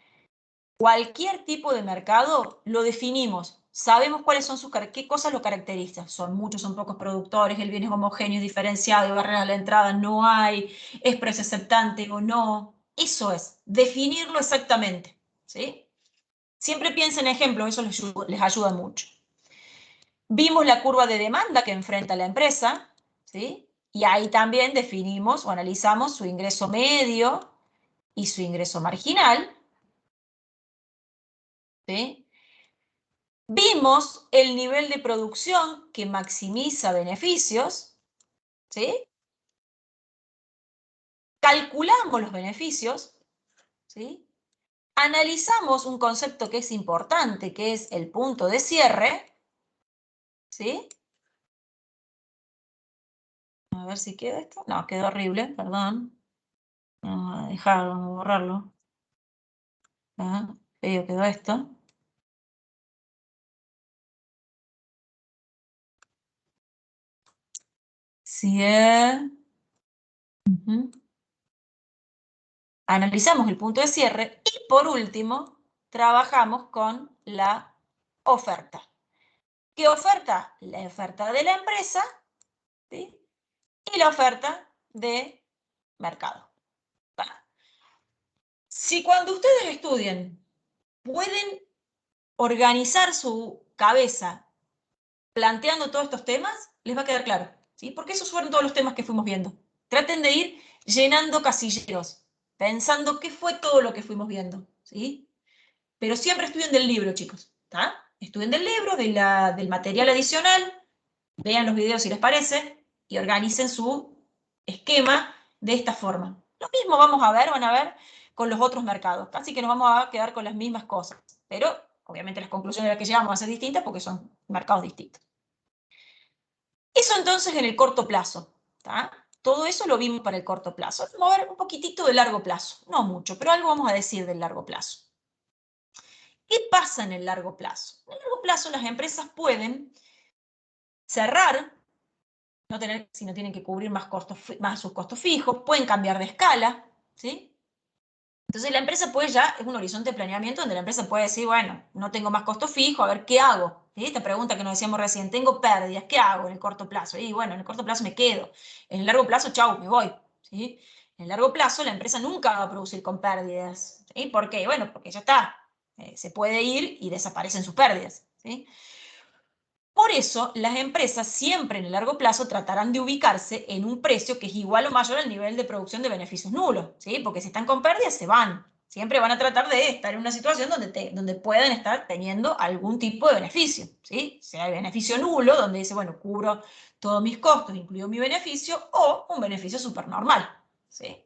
S1: cualquier tipo de mercado, lo definimos. Sabemos cuáles son qué cosas lo caracterizan. Son muchos, son pocos productores, el bien es homogéneo, es diferenciado, hay barreras a la entrada, no hay, es precio aceptante o no. Eso es, definirlo exactamente. ¿Sí? Siempre piensen en ejemplos, eso les ayuda mucho. Vimos la curva de demanda que enfrenta la empresa, ¿sí? Y ahí también definimos o analizamos su ingreso medio y su ingreso marginal, ¿sí? Vimos el nivel de producción que maximiza beneficios, ¿sí? Calculamos los beneficios, ¿sí? Analizamos un concepto que es importante, que es el punto de cierre, ¿sí? A ver si queda esto. No, quedó horrible, perdón. Vamos a dejar, vamos a borrarlo. Feo quedó esto. Analizamos el punto de cierre y por último trabajamos con la oferta. ¿Qué oferta? La oferta de la empresa, ¿sí? Y la oferta de mercado. Si cuando ustedes estudien pueden organizar su cabeza planteando todos estos temas, les va a quedar claro, ¿sí? Porque esos fueron todos los temas que fuimos viendo. Traten de ir llenando casilleros, pensando qué fue todo lo que fuimos viendo, ¿sí? Pero siempre estudien del libro, chicos, ¿está? Estudien del libro, del material adicional, vean los videos si les parece, y organicen su esquema de esta forma. Lo mismo van a ver con los otros mercados, casi que nos vamos a quedar con las mismas cosas, pero obviamente las conclusiones a las que llegamos van a ser distintas porque son mercados distintos. Eso entonces en el corto plazo, ¿tá? Todo eso lo vimos para el corto plazo. Vamos a ver un poquitito de largo plazo, no mucho, pero algo vamos a decir del largo plazo. ¿Qué pasa en el largo plazo? En el largo plazo las empresas pueden cerrar, si no tienen que cubrir más sus costos fijos, pueden cambiar de escala, ¿sí? Entonces la empresa puede ya, es un horizonte de planeamiento donde la empresa puede decir, bueno, no tengo más costo fijo, a ver qué hago. ¿Sí? Esta pregunta que nos decíamos recién, tengo pérdidas, ¿qué hago en el corto plazo? Y bueno, en el corto plazo me quedo. En el largo plazo, chau, me voy. ¿Sí? En el largo plazo la empresa nunca va a producir con pérdidas. ¿Sí? ¿Por qué? Bueno, porque ya está. Se puede ir y desaparecen sus pérdidas. ¿Sí? Por eso, las empresas siempre en el largo plazo tratarán de ubicarse en un precio que es igual o mayor al nivel de producción de beneficios nulos, ¿sí? Porque si están con pérdidas, se van. Siempre van a tratar de estar en una situación donde puedan estar teniendo algún tipo de beneficio, ¿sí? Sea el beneficio nulo, donde dice, bueno, cubro todos mis costos, incluido mi beneficio, o un beneficio supernormal, ¿sí?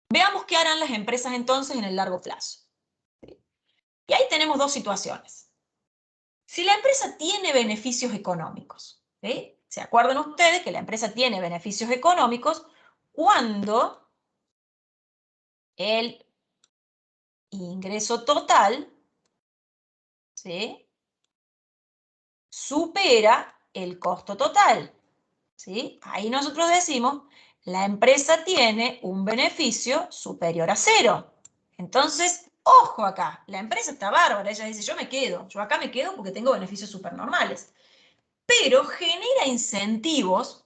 S1: Veamos qué harán las empresas entonces en el largo plazo. ¿Sí? Y ahí tenemos dos situaciones. Si la empresa tiene beneficios económicos, ¿sí? ¿Se acuerdan ustedes que la empresa tiene beneficios económicos cuando el ingreso total, ¿sí?, supera el costo total, ¿sí? Ahí nosotros decimos, la empresa tiene un beneficio superior a cero. Entonces, ojo acá, la empresa está bárbara, ella dice, yo acá me quedo porque tengo beneficios supernormales. Pero genera incentivos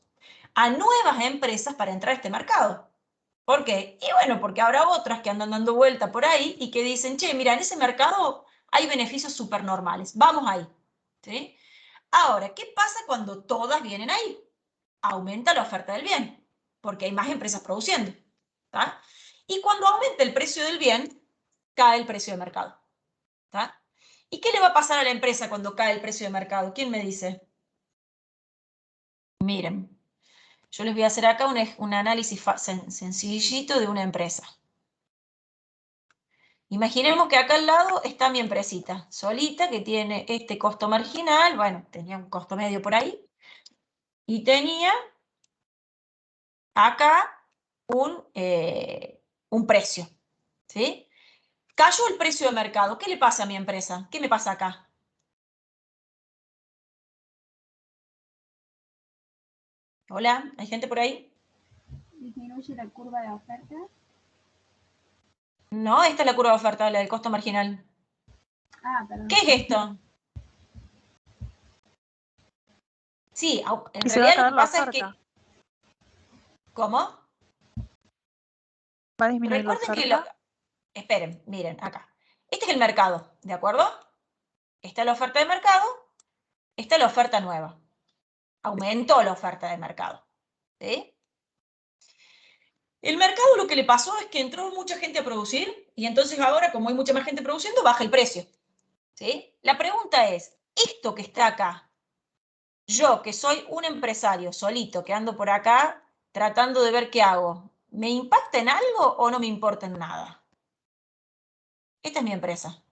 S1: a nuevas empresas para entrar a este mercado. ¿Por qué? Y bueno, porque habrá otras que andan dando vuelta por ahí y que dicen, che, mira, en ese mercado hay beneficios supernormales, vamos ahí. ¿Sí? Ahora, ¿qué pasa cuando todas vienen ahí? Aumenta la oferta del bien, porque hay más empresas produciendo. ¿Tá? Y cuando aumenta el precio del bien, cae el precio de mercado. ¿Tá? ¿Y qué le va a pasar a la empresa cuando cae el precio de mercado? ¿Quién me dice? Miren, yo les voy a hacer acá un análisis sencillito de una empresa. Imaginemos que acá al lado está mi empresita, solita, que tiene este costo marginal, bueno, tenía un costo medio por ahí, y tenía acá un precio, ¿sí? Cayó el precio de mercado, ¿qué le pasa a mi empresa? ¿Qué me pasa acá? Hola, ¿hay gente por ahí?
S3: Disminuye la curva de oferta.
S1: No, esta es la curva de oferta, la del costo marginal.
S3: Ah, perdón.
S1: ¿Qué es esto? Sí, en
S5: Y se va a
S1: realidad lo
S5: caer
S1: que
S5: la
S1: pasa es que...
S5: oferta.
S1: ¿Cómo?
S5: Va a disminuir la
S1: Recuerden que lo...
S5: oferta.
S1: Esperen, miren, acá. Este es el mercado, ¿de acuerdo? Esta es la oferta de mercado, esta es la oferta nueva. Aumentó la oferta de mercado, ¿sí? El mercado lo que le pasó es que entró mucha gente a producir y entonces ahora, como hay mucha más gente produciendo, baja el precio, ¿sí? La pregunta es, esto que está acá, yo que soy un empresario solito, que ando por acá tratando de ver qué hago, ¿me impacta en algo o no me importa en nada? Esta es mi empresa.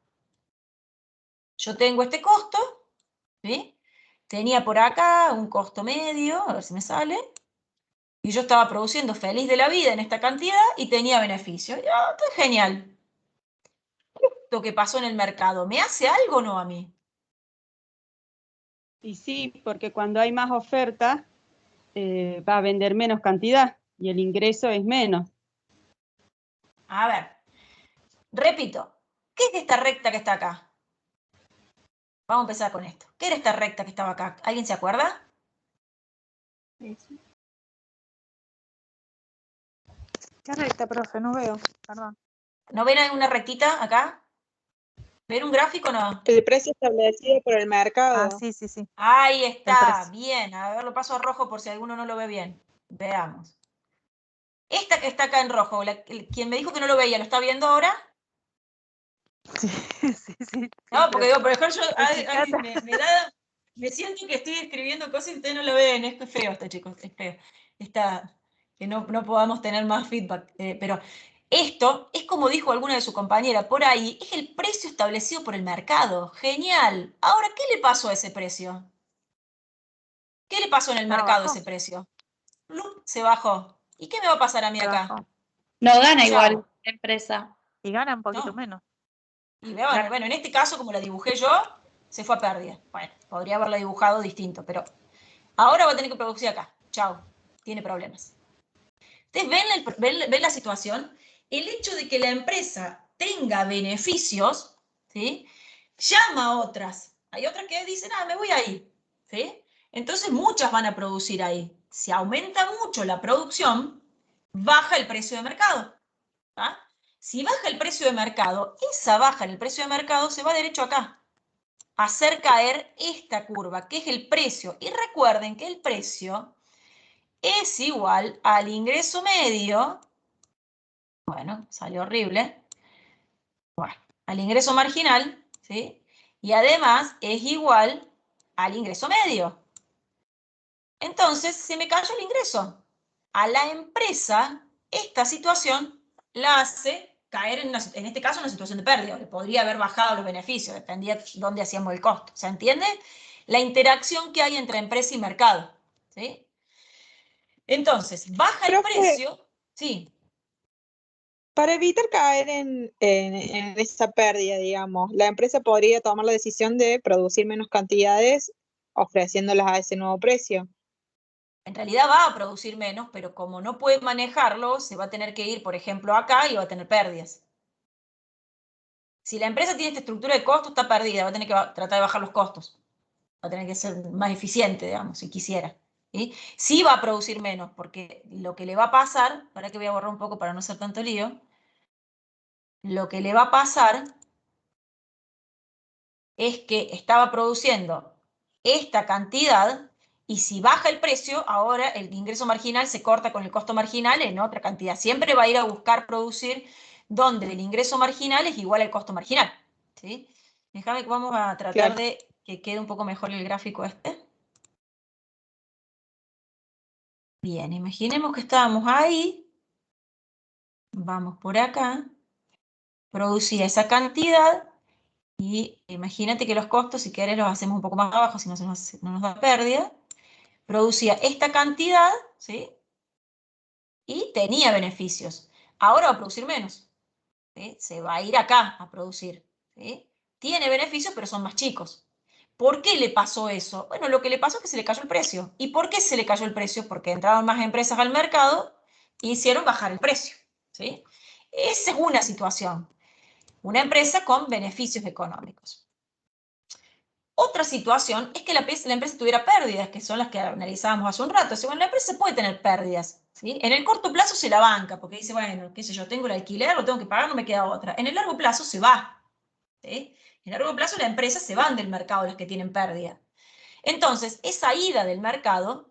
S1: Yo tengo este costo, ¿sí? Tenía por acá un costo medio, a ver si me sale, y yo estaba produciendo feliz de la vida en esta cantidad y tenía beneficio. Esto es genial. Lo que pasó en el mercado, ¿me hace algo o no a mí?
S6: Y sí, porque cuando hay más oferta, va a vender menos cantidad y el ingreso es menos.
S1: A ver, repito, ¿qué es esta recta que está acá? Vamos a empezar con esto. ¿Qué era esta recta que estaba acá? ¿Alguien se acuerda?
S3: Precio.
S5: ¿Qué recta, profe? No veo. Perdón.
S1: ¿No ven una rectita acá? ¿Ven un gráfico o no?
S7: El precio establecido por el mercado.
S5: Ah, sí, sí, sí.
S1: Ahí
S5: El
S1: está,
S5: precio.
S1: bien. A ver, lo paso a rojo por si alguno no lo ve bien. Veamos. Esta que está acá en rojo, quien me dijo que no lo veía, ¿lo está viendo ahora?
S5: Sí, sí, sí.
S1: No, porque digo, por ejemplo,
S5: Fíjate.
S1: me siento que estoy escribiendo cosas y ustedes no lo ven, es feo esto, chicos, es feo. Que no podamos tener más feedback. Pero esto es como dijo alguna de su compañera por ahí, es el precio establecido por el mercado. Genial. Ahora, ¿qué le pasó a ese precio? ¿Qué le pasó en el mercado a
S5: Abajo.
S1: ese precio? Se bajó. ¿Y qué me va a pasar a mí
S5: Se
S1: acá?
S5: bajó.
S8: No gana igual
S1: Chao.
S8: la empresa.
S5: Y gana un poquito
S1: No.
S5: menos.
S1: Y bueno, en este caso, como la dibujé yo, se fue a pérdida. Bueno, podría haberla dibujado distinto, pero ahora va a tener que producir acá. Chao. Tiene problemas. ¿Ustedes ven la situación? El hecho de que la empresa tenga beneficios, ¿sí?, llama a otras. Hay otras que dicen, me voy ahí. ¿Sí? Entonces muchas van a producir ahí. Si aumenta mucho la producción, baja el precio de mercado. Si baja el precio de mercado, esa baja en el precio de mercado se va derecho acá. hacer caer esta curva, que es el precio. Y recuerden que el precio es igual al ingreso medio, bueno, salió horrible, bueno, al ingreso marginal, ¿sí? Y además es igual al ingreso medio. Entonces, se me cayó el ingreso. A la empresa, esta situación la hace caer, en este caso, en una situación de pérdida. Le podría haber bajado los beneficios, dependía de dónde hacíamos el costo. ¿Se entiende? La interacción que hay entre empresa y mercado. ¿Sí? Entonces, baja el
S7: Profe,
S1: precio. Sí.
S7: para evitar caer en esa pérdida, digamos, la empresa podría tomar la decisión de producir menos cantidades ofreciéndolas a ese nuevo precio.
S1: En realidad va a producir menos, pero como no puede manejarlo, se va a tener que ir, por ejemplo, acá y va a tener pérdidas. Si la empresa tiene esta estructura de costos, está perdida, va a tener que tratar de bajar los costos. Va a tener que ser más eficiente, digamos, si quisiera. ¿Sí? Sí va a producir menos, porque lo que le va a pasar, para que voy a borrar un poco para no hacer tanto lío, lo que le va a pasar es que estaba produciendo esta cantidad y si baja el precio, ahora el ingreso marginal se corta con el costo marginal en otra cantidad. Siempre va a ir a buscar producir donde el ingreso marginal es igual al costo marginal. ¿Sí? Déjame que vamos a tratar
S7: Claro.
S1: de que quede un poco mejor el gráfico este. Bien, imaginemos que estábamos ahí. Vamos por acá. Producía esa cantidad. Y imagínate que los costos, si querés, los hacemos un poco más abajo, si no, no nos da pérdida. Producía esta cantidad, ¿sí? Y tenía beneficios. Ahora va a producir menos. ¿Sí? Se va a ir acá a producir. ¿Sí? Tiene beneficios, pero son más chicos. ¿Por qué le pasó eso? Bueno, lo que le pasó es que se le cayó el precio. ¿Y por qué se le cayó el precio? Porque entraron más empresas al mercado e hicieron bajar el precio. ¿Sí? Esa es una situación. Una empresa con beneficios económicos. Otra situación es que la empresa tuviera pérdidas, que son las que analizábamos hace un rato. Bueno, la empresa puede tener pérdidas. ¿Sí? En el corto plazo se la banca, porque dice, bueno, qué sé yo, tengo el alquiler, lo tengo que pagar, no me queda otra. En el largo plazo se va. ¿Sí? En el largo plazo la empresa se van del mercado las que tienen pérdida. Entonces, esa ida del mercado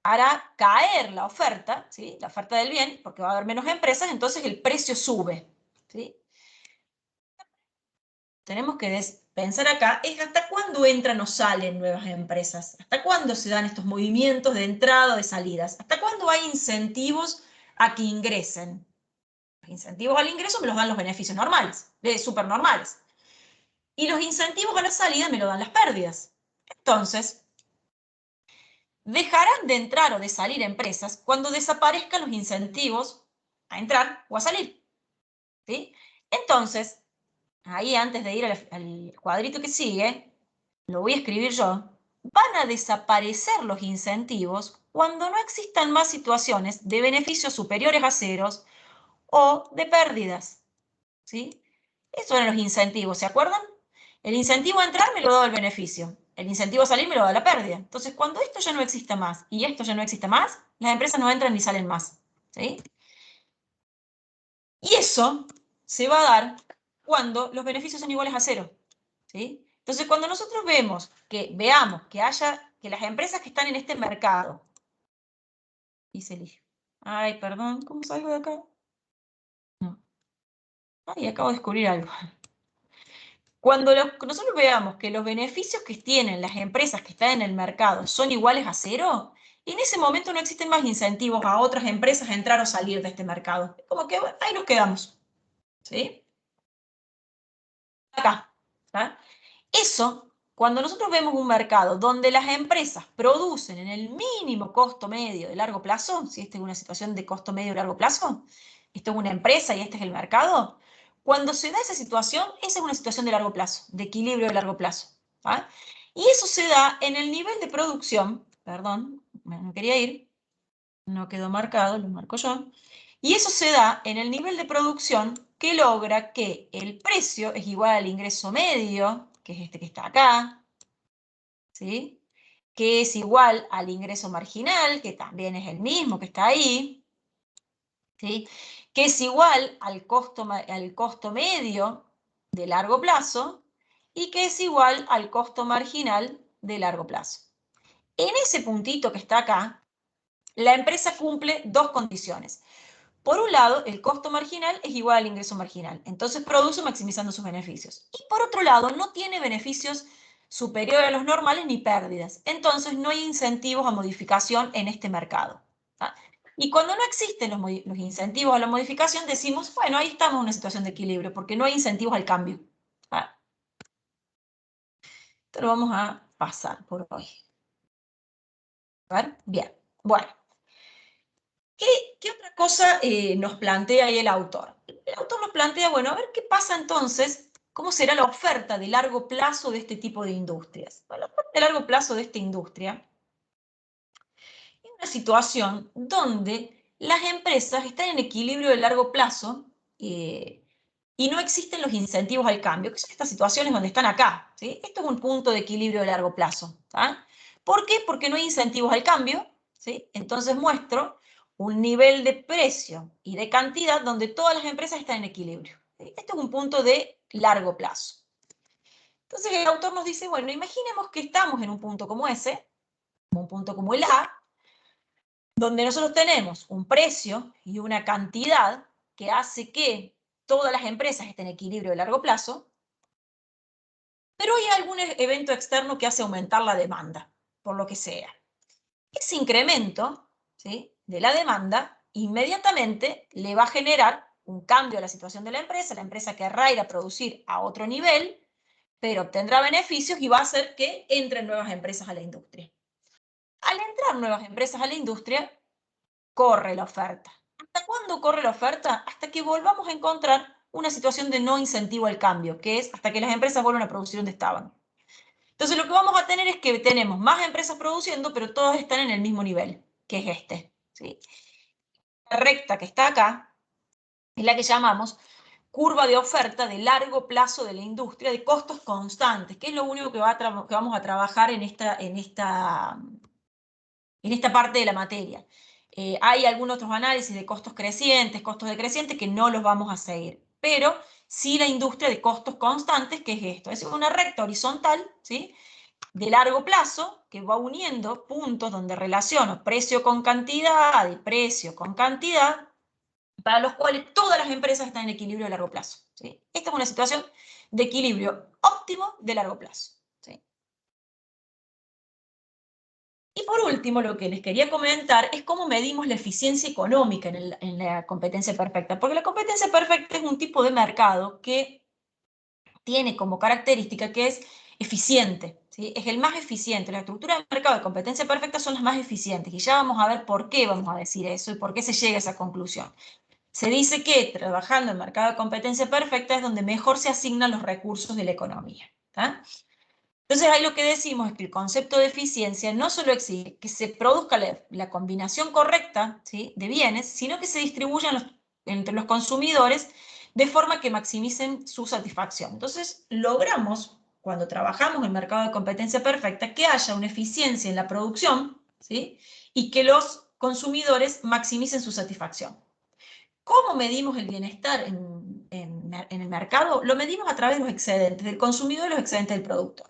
S1: hará caer la oferta, ¿sí? La oferta del bien, porque va a haber menos empresas, entonces el precio sube. ¿Sí? Tenemos que pensar acá, es hasta cuándo entran o salen nuevas empresas, hasta cuándo se dan estos movimientos de entrada o de salidas, hasta cuándo hay incentivos a que ingresen. Los incentivos al ingreso me los dan los beneficios normales, supernormales. Y los incentivos a la salida me lo dan las pérdidas. Entonces, dejarán de entrar o de salir empresas cuando desaparezcan los incentivos a entrar o a salir. ¿Sí? Entonces, ahí antes de ir al cuadrito que sigue, lo voy a escribir yo, van a desaparecer los incentivos cuando no existan más situaciones de beneficios superiores a ceros o de pérdidas. ¿Sí? Esos eran los incentivos, ¿se acuerdan? El incentivo a entrar me lo da el beneficio, el incentivo a salir me lo da la pérdida. Entonces, cuando esto ya no exista más y esto ya no existe más, las empresas no entran ni salen más. ¿Sí? Y eso se va a dar cuando los beneficios son iguales a cero. ¿Sí? Entonces, cuando nosotros veamos que las empresas que están en este mercado, y se elige. Ay, perdón, ¿cómo salgo de acá? No. Ay, acabo de descubrir algo. Cuando nosotros veamos que los beneficios que tienen las empresas que están en el mercado son iguales a cero, en ese momento no existen más incentivos a otras empresas a entrar o salir de este mercado. Como que bueno, ahí nos quedamos. ¿Sí? Acá. ¿Tá? Eso, cuando nosotros vemos un mercado donde las empresas producen en el mínimo costo medio de largo plazo, si esta es una situación de costo medio de largo plazo, esto es una empresa y este es el mercado, cuando se da esa situación, esa es una situación de largo plazo, de equilibrio de largo plazo. ¿Tá? Y eso se da en el nivel de producción, perdón, me quería ir, no quedó marcado, lo marco yo, y eso se da en el nivel de producción que logra que el precio es igual al ingreso medio, que es este que está acá, ¿sí? Que es igual al ingreso marginal, que también es el mismo que está ahí, ¿sí? Que es igual al costo medio de largo plazo, y que es igual al costo marginal de largo plazo. En ese puntito que está acá, la empresa cumple dos condiciones. Por un lado, el costo marginal es igual al ingreso marginal, entonces produce maximizando sus beneficios. Y por otro lado, no tiene beneficios superiores a los normales ni pérdidas, entonces no hay incentivos a modificación en este mercado. ¿Tá? Y cuando no existen los incentivos a la modificación, decimos, bueno, ahí estamos en una situación de equilibrio, porque no hay incentivos al cambio. ¿Tá? Esto lo vamos a pasar por hoy. A ver, bien, bueno. ¿Qué otra cosa nos plantea ahí el autor? El autor nos plantea, bueno, a ver qué pasa entonces, cómo será la oferta de largo plazo de este tipo de industrias. Bueno, la oferta de largo plazo de esta industria es una situación donde las empresas están en equilibrio de largo plazo y no existen los incentivos al cambio, que son estas situaciones donde están acá. ¿Sí? Esto es un punto de equilibrio de largo plazo. ¿Tá? ¿Por qué? Porque no hay incentivos al cambio. ¿Sí? Entonces muestro un nivel de precio y de cantidad donde todas las empresas están en equilibrio. ¿Sí? Este es un punto de largo plazo. Entonces el autor nos dice, bueno, imaginemos que estamos en un punto como ese, un punto como el A, donde nosotros tenemos un precio y una cantidad que hace que todas las empresas estén en equilibrio de largo plazo, pero hay algún evento externo que hace aumentar la demanda, por lo que sea. Ese incremento, ¿sí?, de la demanda inmediatamente le va a generar un cambio a la situación de la empresa querrá ir a producir a otro nivel, pero obtendrá beneficios y va a hacer que entren nuevas empresas a la industria. Al entrar nuevas empresas a la industria, corre la oferta. ¿Hasta cuándo corre la oferta? Hasta que volvamos a encontrar una situación de no incentivo al cambio, que es hasta que las empresas vuelvan a producir donde estaban. Entonces lo que vamos a tener es que tenemos más empresas produciendo, pero todas están en el mismo nivel, que es este. ¿Sí? La recta que está acá es la que llamamos curva de oferta de largo plazo de la industria de costos constantes, que es lo único que vamos a trabajar en esta parte de la materia. Hay algunos otros análisis de costos crecientes, costos decrecientes, que no los vamos a seguir, pero sí la industria de costos constantes, que es esto, es una recta horizontal, ¿sí?, de largo plazo, que va uniendo puntos donde relaciono precio con cantidad y precio con cantidad, para los cuales todas las empresas están en equilibrio de largo plazo. ¿Sí? Esta es una situación de equilibrio óptimo de largo plazo. ¿Sí? Y por último, lo que les quería comentar es cómo medimos la eficiencia económica en la competencia perfecta, porque la competencia perfecta es un tipo de mercado que tiene como característica que es eficiente, ¿sí? Es el más eficiente. La estructura del mercado de competencia perfecta son las más eficientes, y ya vamos a ver por qué vamos a decir eso y por qué se llega a esa conclusión. Se dice que trabajando en el mercado de competencia perfecta es donde mejor se asignan los recursos de la economía. ¿Tá? Entonces ahí lo que decimos es que el concepto de eficiencia no solo exige que se produzca la combinación correcta, ¿sí?, de bienes, sino que se distribuyan entre los consumidores de forma que maximicen su satisfacción. Entonces logramos, cuando trabajamos en el mercado de competencia perfecta, que haya una eficiencia en la producción, ¿sí?, y que los consumidores maximicen su satisfacción. ¿Cómo medimos el bienestar en el mercado? Lo medimos a través de los excedentes del consumidor y los excedentes del productor.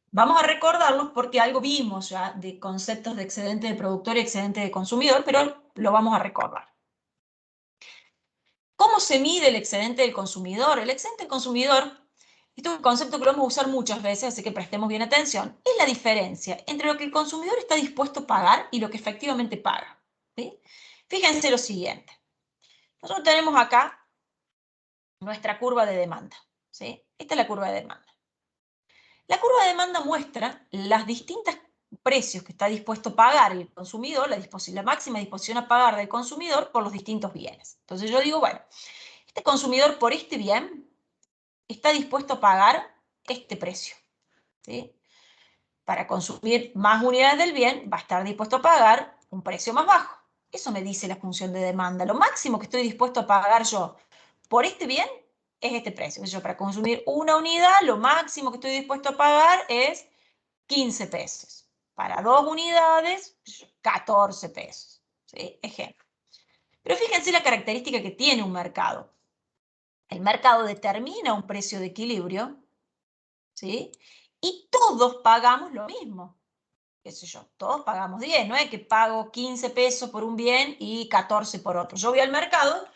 S1: Vamos a recordarlos porque algo vimos ya de conceptos de excedente de productor y excedente de consumidor, pero lo vamos a recordar. ¿Cómo se mide el excedente del consumidor? El excedente del consumidor, esto es un concepto que lo vamos a usar muchas veces, así que prestemos bien atención, es la diferencia entre lo que el consumidor está dispuesto a pagar y lo que efectivamente paga. ¿Sí? Fíjense lo siguiente. Nosotros tenemos acá nuestra curva de demanda. ¿Sí? Esta es la curva de demanda. La curva de demanda muestra los distintos precios que está dispuesto a pagar el consumidor, la máxima disposición a pagar del consumidor por los distintos bienes. Entonces yo digo, bueno, este consumidor por este bien está dispuesto a pagar este precio. ¿Sí? Para consumir más unidades del bien va a estar dispuesto a pagar un precio más bajo. Eso me dice la función de demanda. Lo máximo que estoy dispuesto a pagar yo por este bien es este precio. Yo, para consumir una unidad, lo máximo que estoy dispuesto a pagar es 15 pesos. Para 2 unidades, 14 pesos. ¿Sí? Ejemplo. Pero fíjense la característica que tiene un mercado. El mercado determina un precio de equilibrio ¿sí? Y todos pagamos lo mismo. Qué sé yo, todos pagamos 10, no es que pago 15 pesos por un bien y 14 por otro. Yo voy al mercado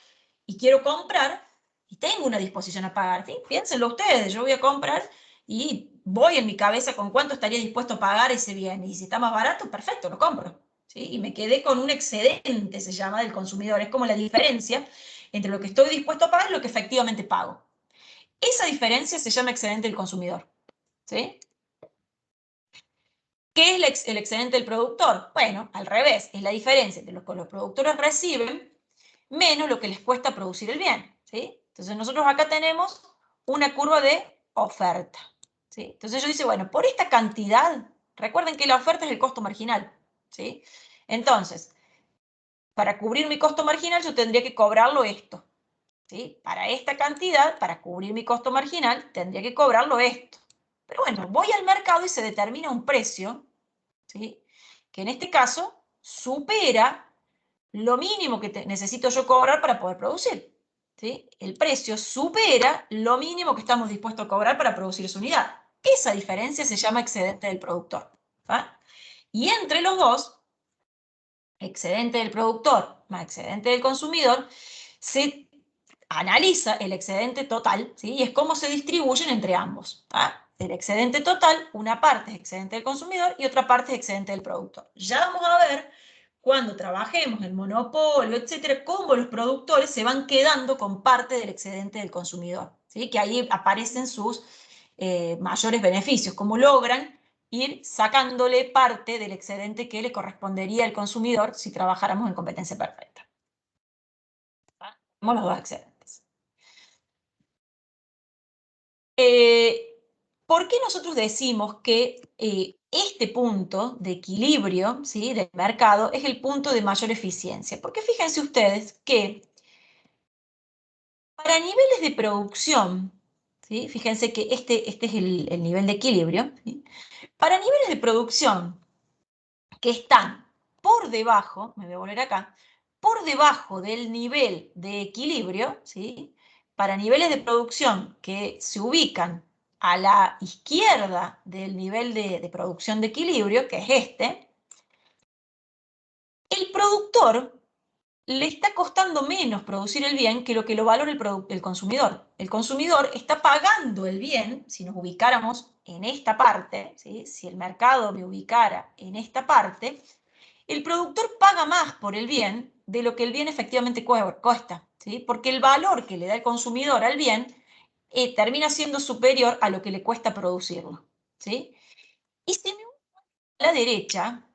S1: y quiero comprar y tengo una disposición a pagar. ¿Sí? Piénsenlo ustedes, yo voy a comprar y voy en mi cabeza con cuánto estaría dispuesto a pagar ese bien. Y si está más barato, perfecto, lo compro. ¿Sí? Y me quedé con un excedente, se llama, del consumidor. Es como la diferencia entre lo que estoy dispuesto a pagar y lo que efectivamente pago. Esa diferencia se llama excedente del consumidor. ¿Sí? ¿Qué es el excedente del productor? Bueno, al revés, es la diferencia entre lo que los productores reciben menos lo que les cuesta producir el bien. ¿Sí? Entonces nosotros acá tenemos una curva de oferta. ¿Sí? Entonces yo dice, bueno, por esta cantidad, recuerden que la oferta es el costo marginal. ¿Sí? Entonces, para cubrir mi costo marginal yo tendría que cobrarlo esto. ¿Sí? Para esta cantidad, para cubrir mi costo marginal, tendría que cobrarlo esto. Pero bueno, voy al mercado y se determina un precio, ¿sí? Que en este caso supera lo mínimo que necesito yo cobrar para poder producir. ¿Sí? El precio supera lo mínimo que estamos dispuestos a cobrar para producir esa unidad. Esa diferencia se llama excedente del productor. ¿Va? Y entre los dos, excedente del productor más excedente del consumidor, se analiza el excedente total, ¿sí? Y es cómo se distribuyen entre ambos. ¿Va? Del excedente total, una parte es excedente del consumidor y otra parte es excedente del productor. Ya vamos a ver, cuando trabajemos en monopolio, etcétera, cómo los productores se van quedando con parte del excedente del consumidor, ¿sí? Que ahí aparecen sus mayores beneficios, cómo logran ir sacándole parte del excedente que le correspondería al consumidor si trabajáramos en competencia perfecta. Tenemos los dos excedentes. ¿Por qué nosotros decimos que este punto de equilibrio, ¿sí?, del mercado es el punto de mayor eficiencia? Porque fíjense ustedes que para niveles de producción, ¿sí?, fíjense que este es el nivel de equilibrio, ¿sí?, para niveles de producción que están por debajo, me voy a volver acá, por debajo del nivel de equilibrio, ¿sí?, para niveles de producción que se ubican a la izquierda del nivel de producción de equilibrio, que es este, el productor le está costando menos producir el bien que lo valora el consumidor. El consumidor está pagando el bien, si nos ubicáramos en esta parte, ¿sí?, si el mercado me ubicara en esta parte, el productor paga más por el bien de lo que el bien efectivamente cuesta, ¿sí? Porque el valor que le da el consumidor al bien termina siendo superior a lo que le cuesta producirlo, ¿sí? Y si me voy a la derecha,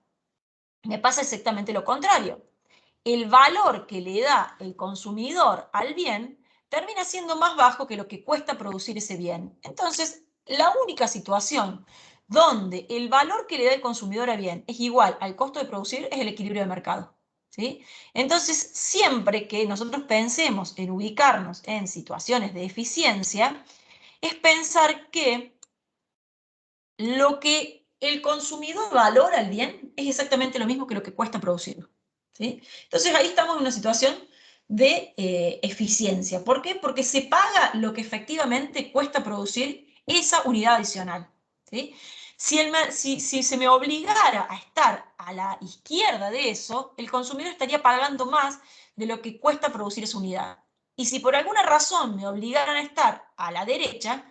S1: me pasa exactamente lo contrario. El valor que le da el consumidor al bien termina siendo más bajo que lo que cuesta producir ese bien. Entonces, la única situación donde el valor que le da el consumidor al bien es igual al costo de producir es el equilibrio de mercado. ¿Sí? Entonces, siempre que nosotros pensemos en ubicarnos en situaciones de eficiencia, es pensar que lo que el consumidor valora al bien es exactamente lo mismo que lo que cuesta producirlo. ¿Sí? Entonces ahí estamos en una situación de eficiencia. ¿Por qué? Porque se paga lo que efectivamente cuesta producir esa unidad adicional. ¿Sí? Si se me obligara a estar a la izquierda de eso, el consumidor estaría pagando más de lo que cuesta producir esa unidad. Y si por alguna razón me obligaran a estar a la derecha,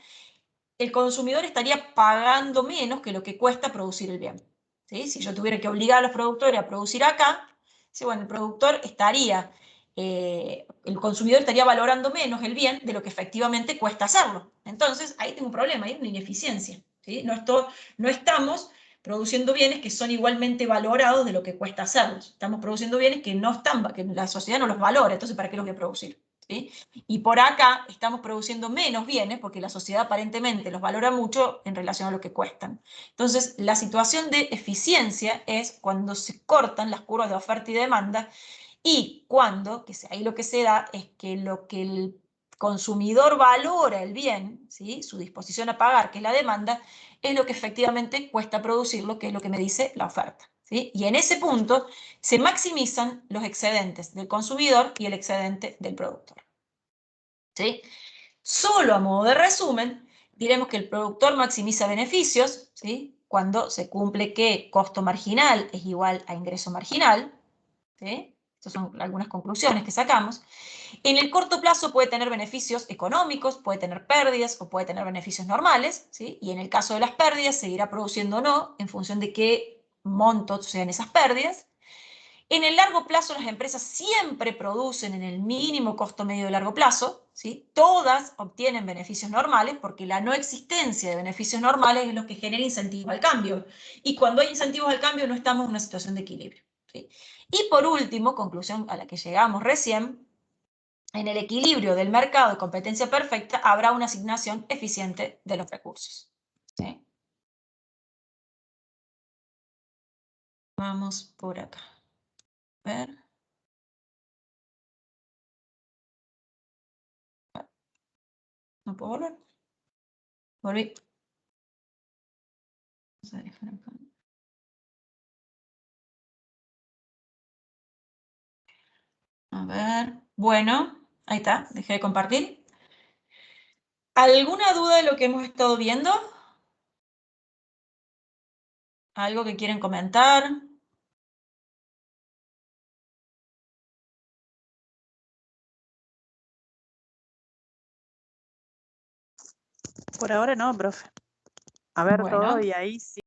S1: el consumidor estaría pagando menos que lo que cuesta producir el bien. ¿Sí? Si yo tuviera que obligar a los productores a producir acá, ¿sí? Bueno, el consumidor estaría valorando menos el bien de lo que efectivamente cuesta hacerlo. Entonces, ahí tengo un problema, hay una ineficiencia. ¿Sí? No estamos produciendo bienes que son igualmente valorados de lo que cuesta hacerlos. Estamos produciendo bienes que no están, que la sociedad no los valora, entonces ¿para qué los voy a producir? ¿Sí? Y por acá estamos produciendo menos bienes porque la sociedad aparentemente los valora mucho en relación a lo que cuestan. Entonces, la situación de eficiencia es cuando se cortan las curvas de oferta y demanda y cuando, ahí lo que se da es que lo que el consumidor valora el bien, ¿sí?, su disposición a pagar, que es la demanda, es lo que efectivamente cuesta producirlo, que es lo que me dice la oferta. ¿Sí? Y en ese punto se maximizan los excedentes del consumidor y el excedente del productor. ¿Sí? Solo a modo de resumen, diremos que el productor maximiza beneficios, ¿sí? Cuando se cumple que costo marginal es igual a ingreso marginal, ¿sí? Estas son algunas conclusiones que sacamos. En el corto plazo puede tener beneficios económicos, puede tener pérdidas o puede tener beneficios normales, ¿sí? Y en el caso de las pérdidas, seguirá produciendo o no en función de qué montos sean esas pérdidas. En el largo plazo, las empresas siempre producen en el mínimo costo medio de largo plazo, ¿sí? Todas obtienen beneficios normales porque la no existencia de beneficios normales es lo que genera incentivos al cambio. Y cuando hay incentivos al cambio no estamos en una situación de equilibrio, ¿sí? Y por último, conclusión a la que llegamos recién, en el equilibrio del mercado de competencia perfecta habrá una asignación eficiente de los recursos, ¿sí? Vamos por acá. A ver. ¿No puedo volver? Volví. Vamos a dejar acá. A ver. Bueno, ahí está. Dejé de compartir. ¿Alguna duda de lo que hemos estado viendo? ¿Algo que quieren comentar?
S5: Por ahora no, profe. A ver todo
S1: Bueno.
S5: y ahí sí.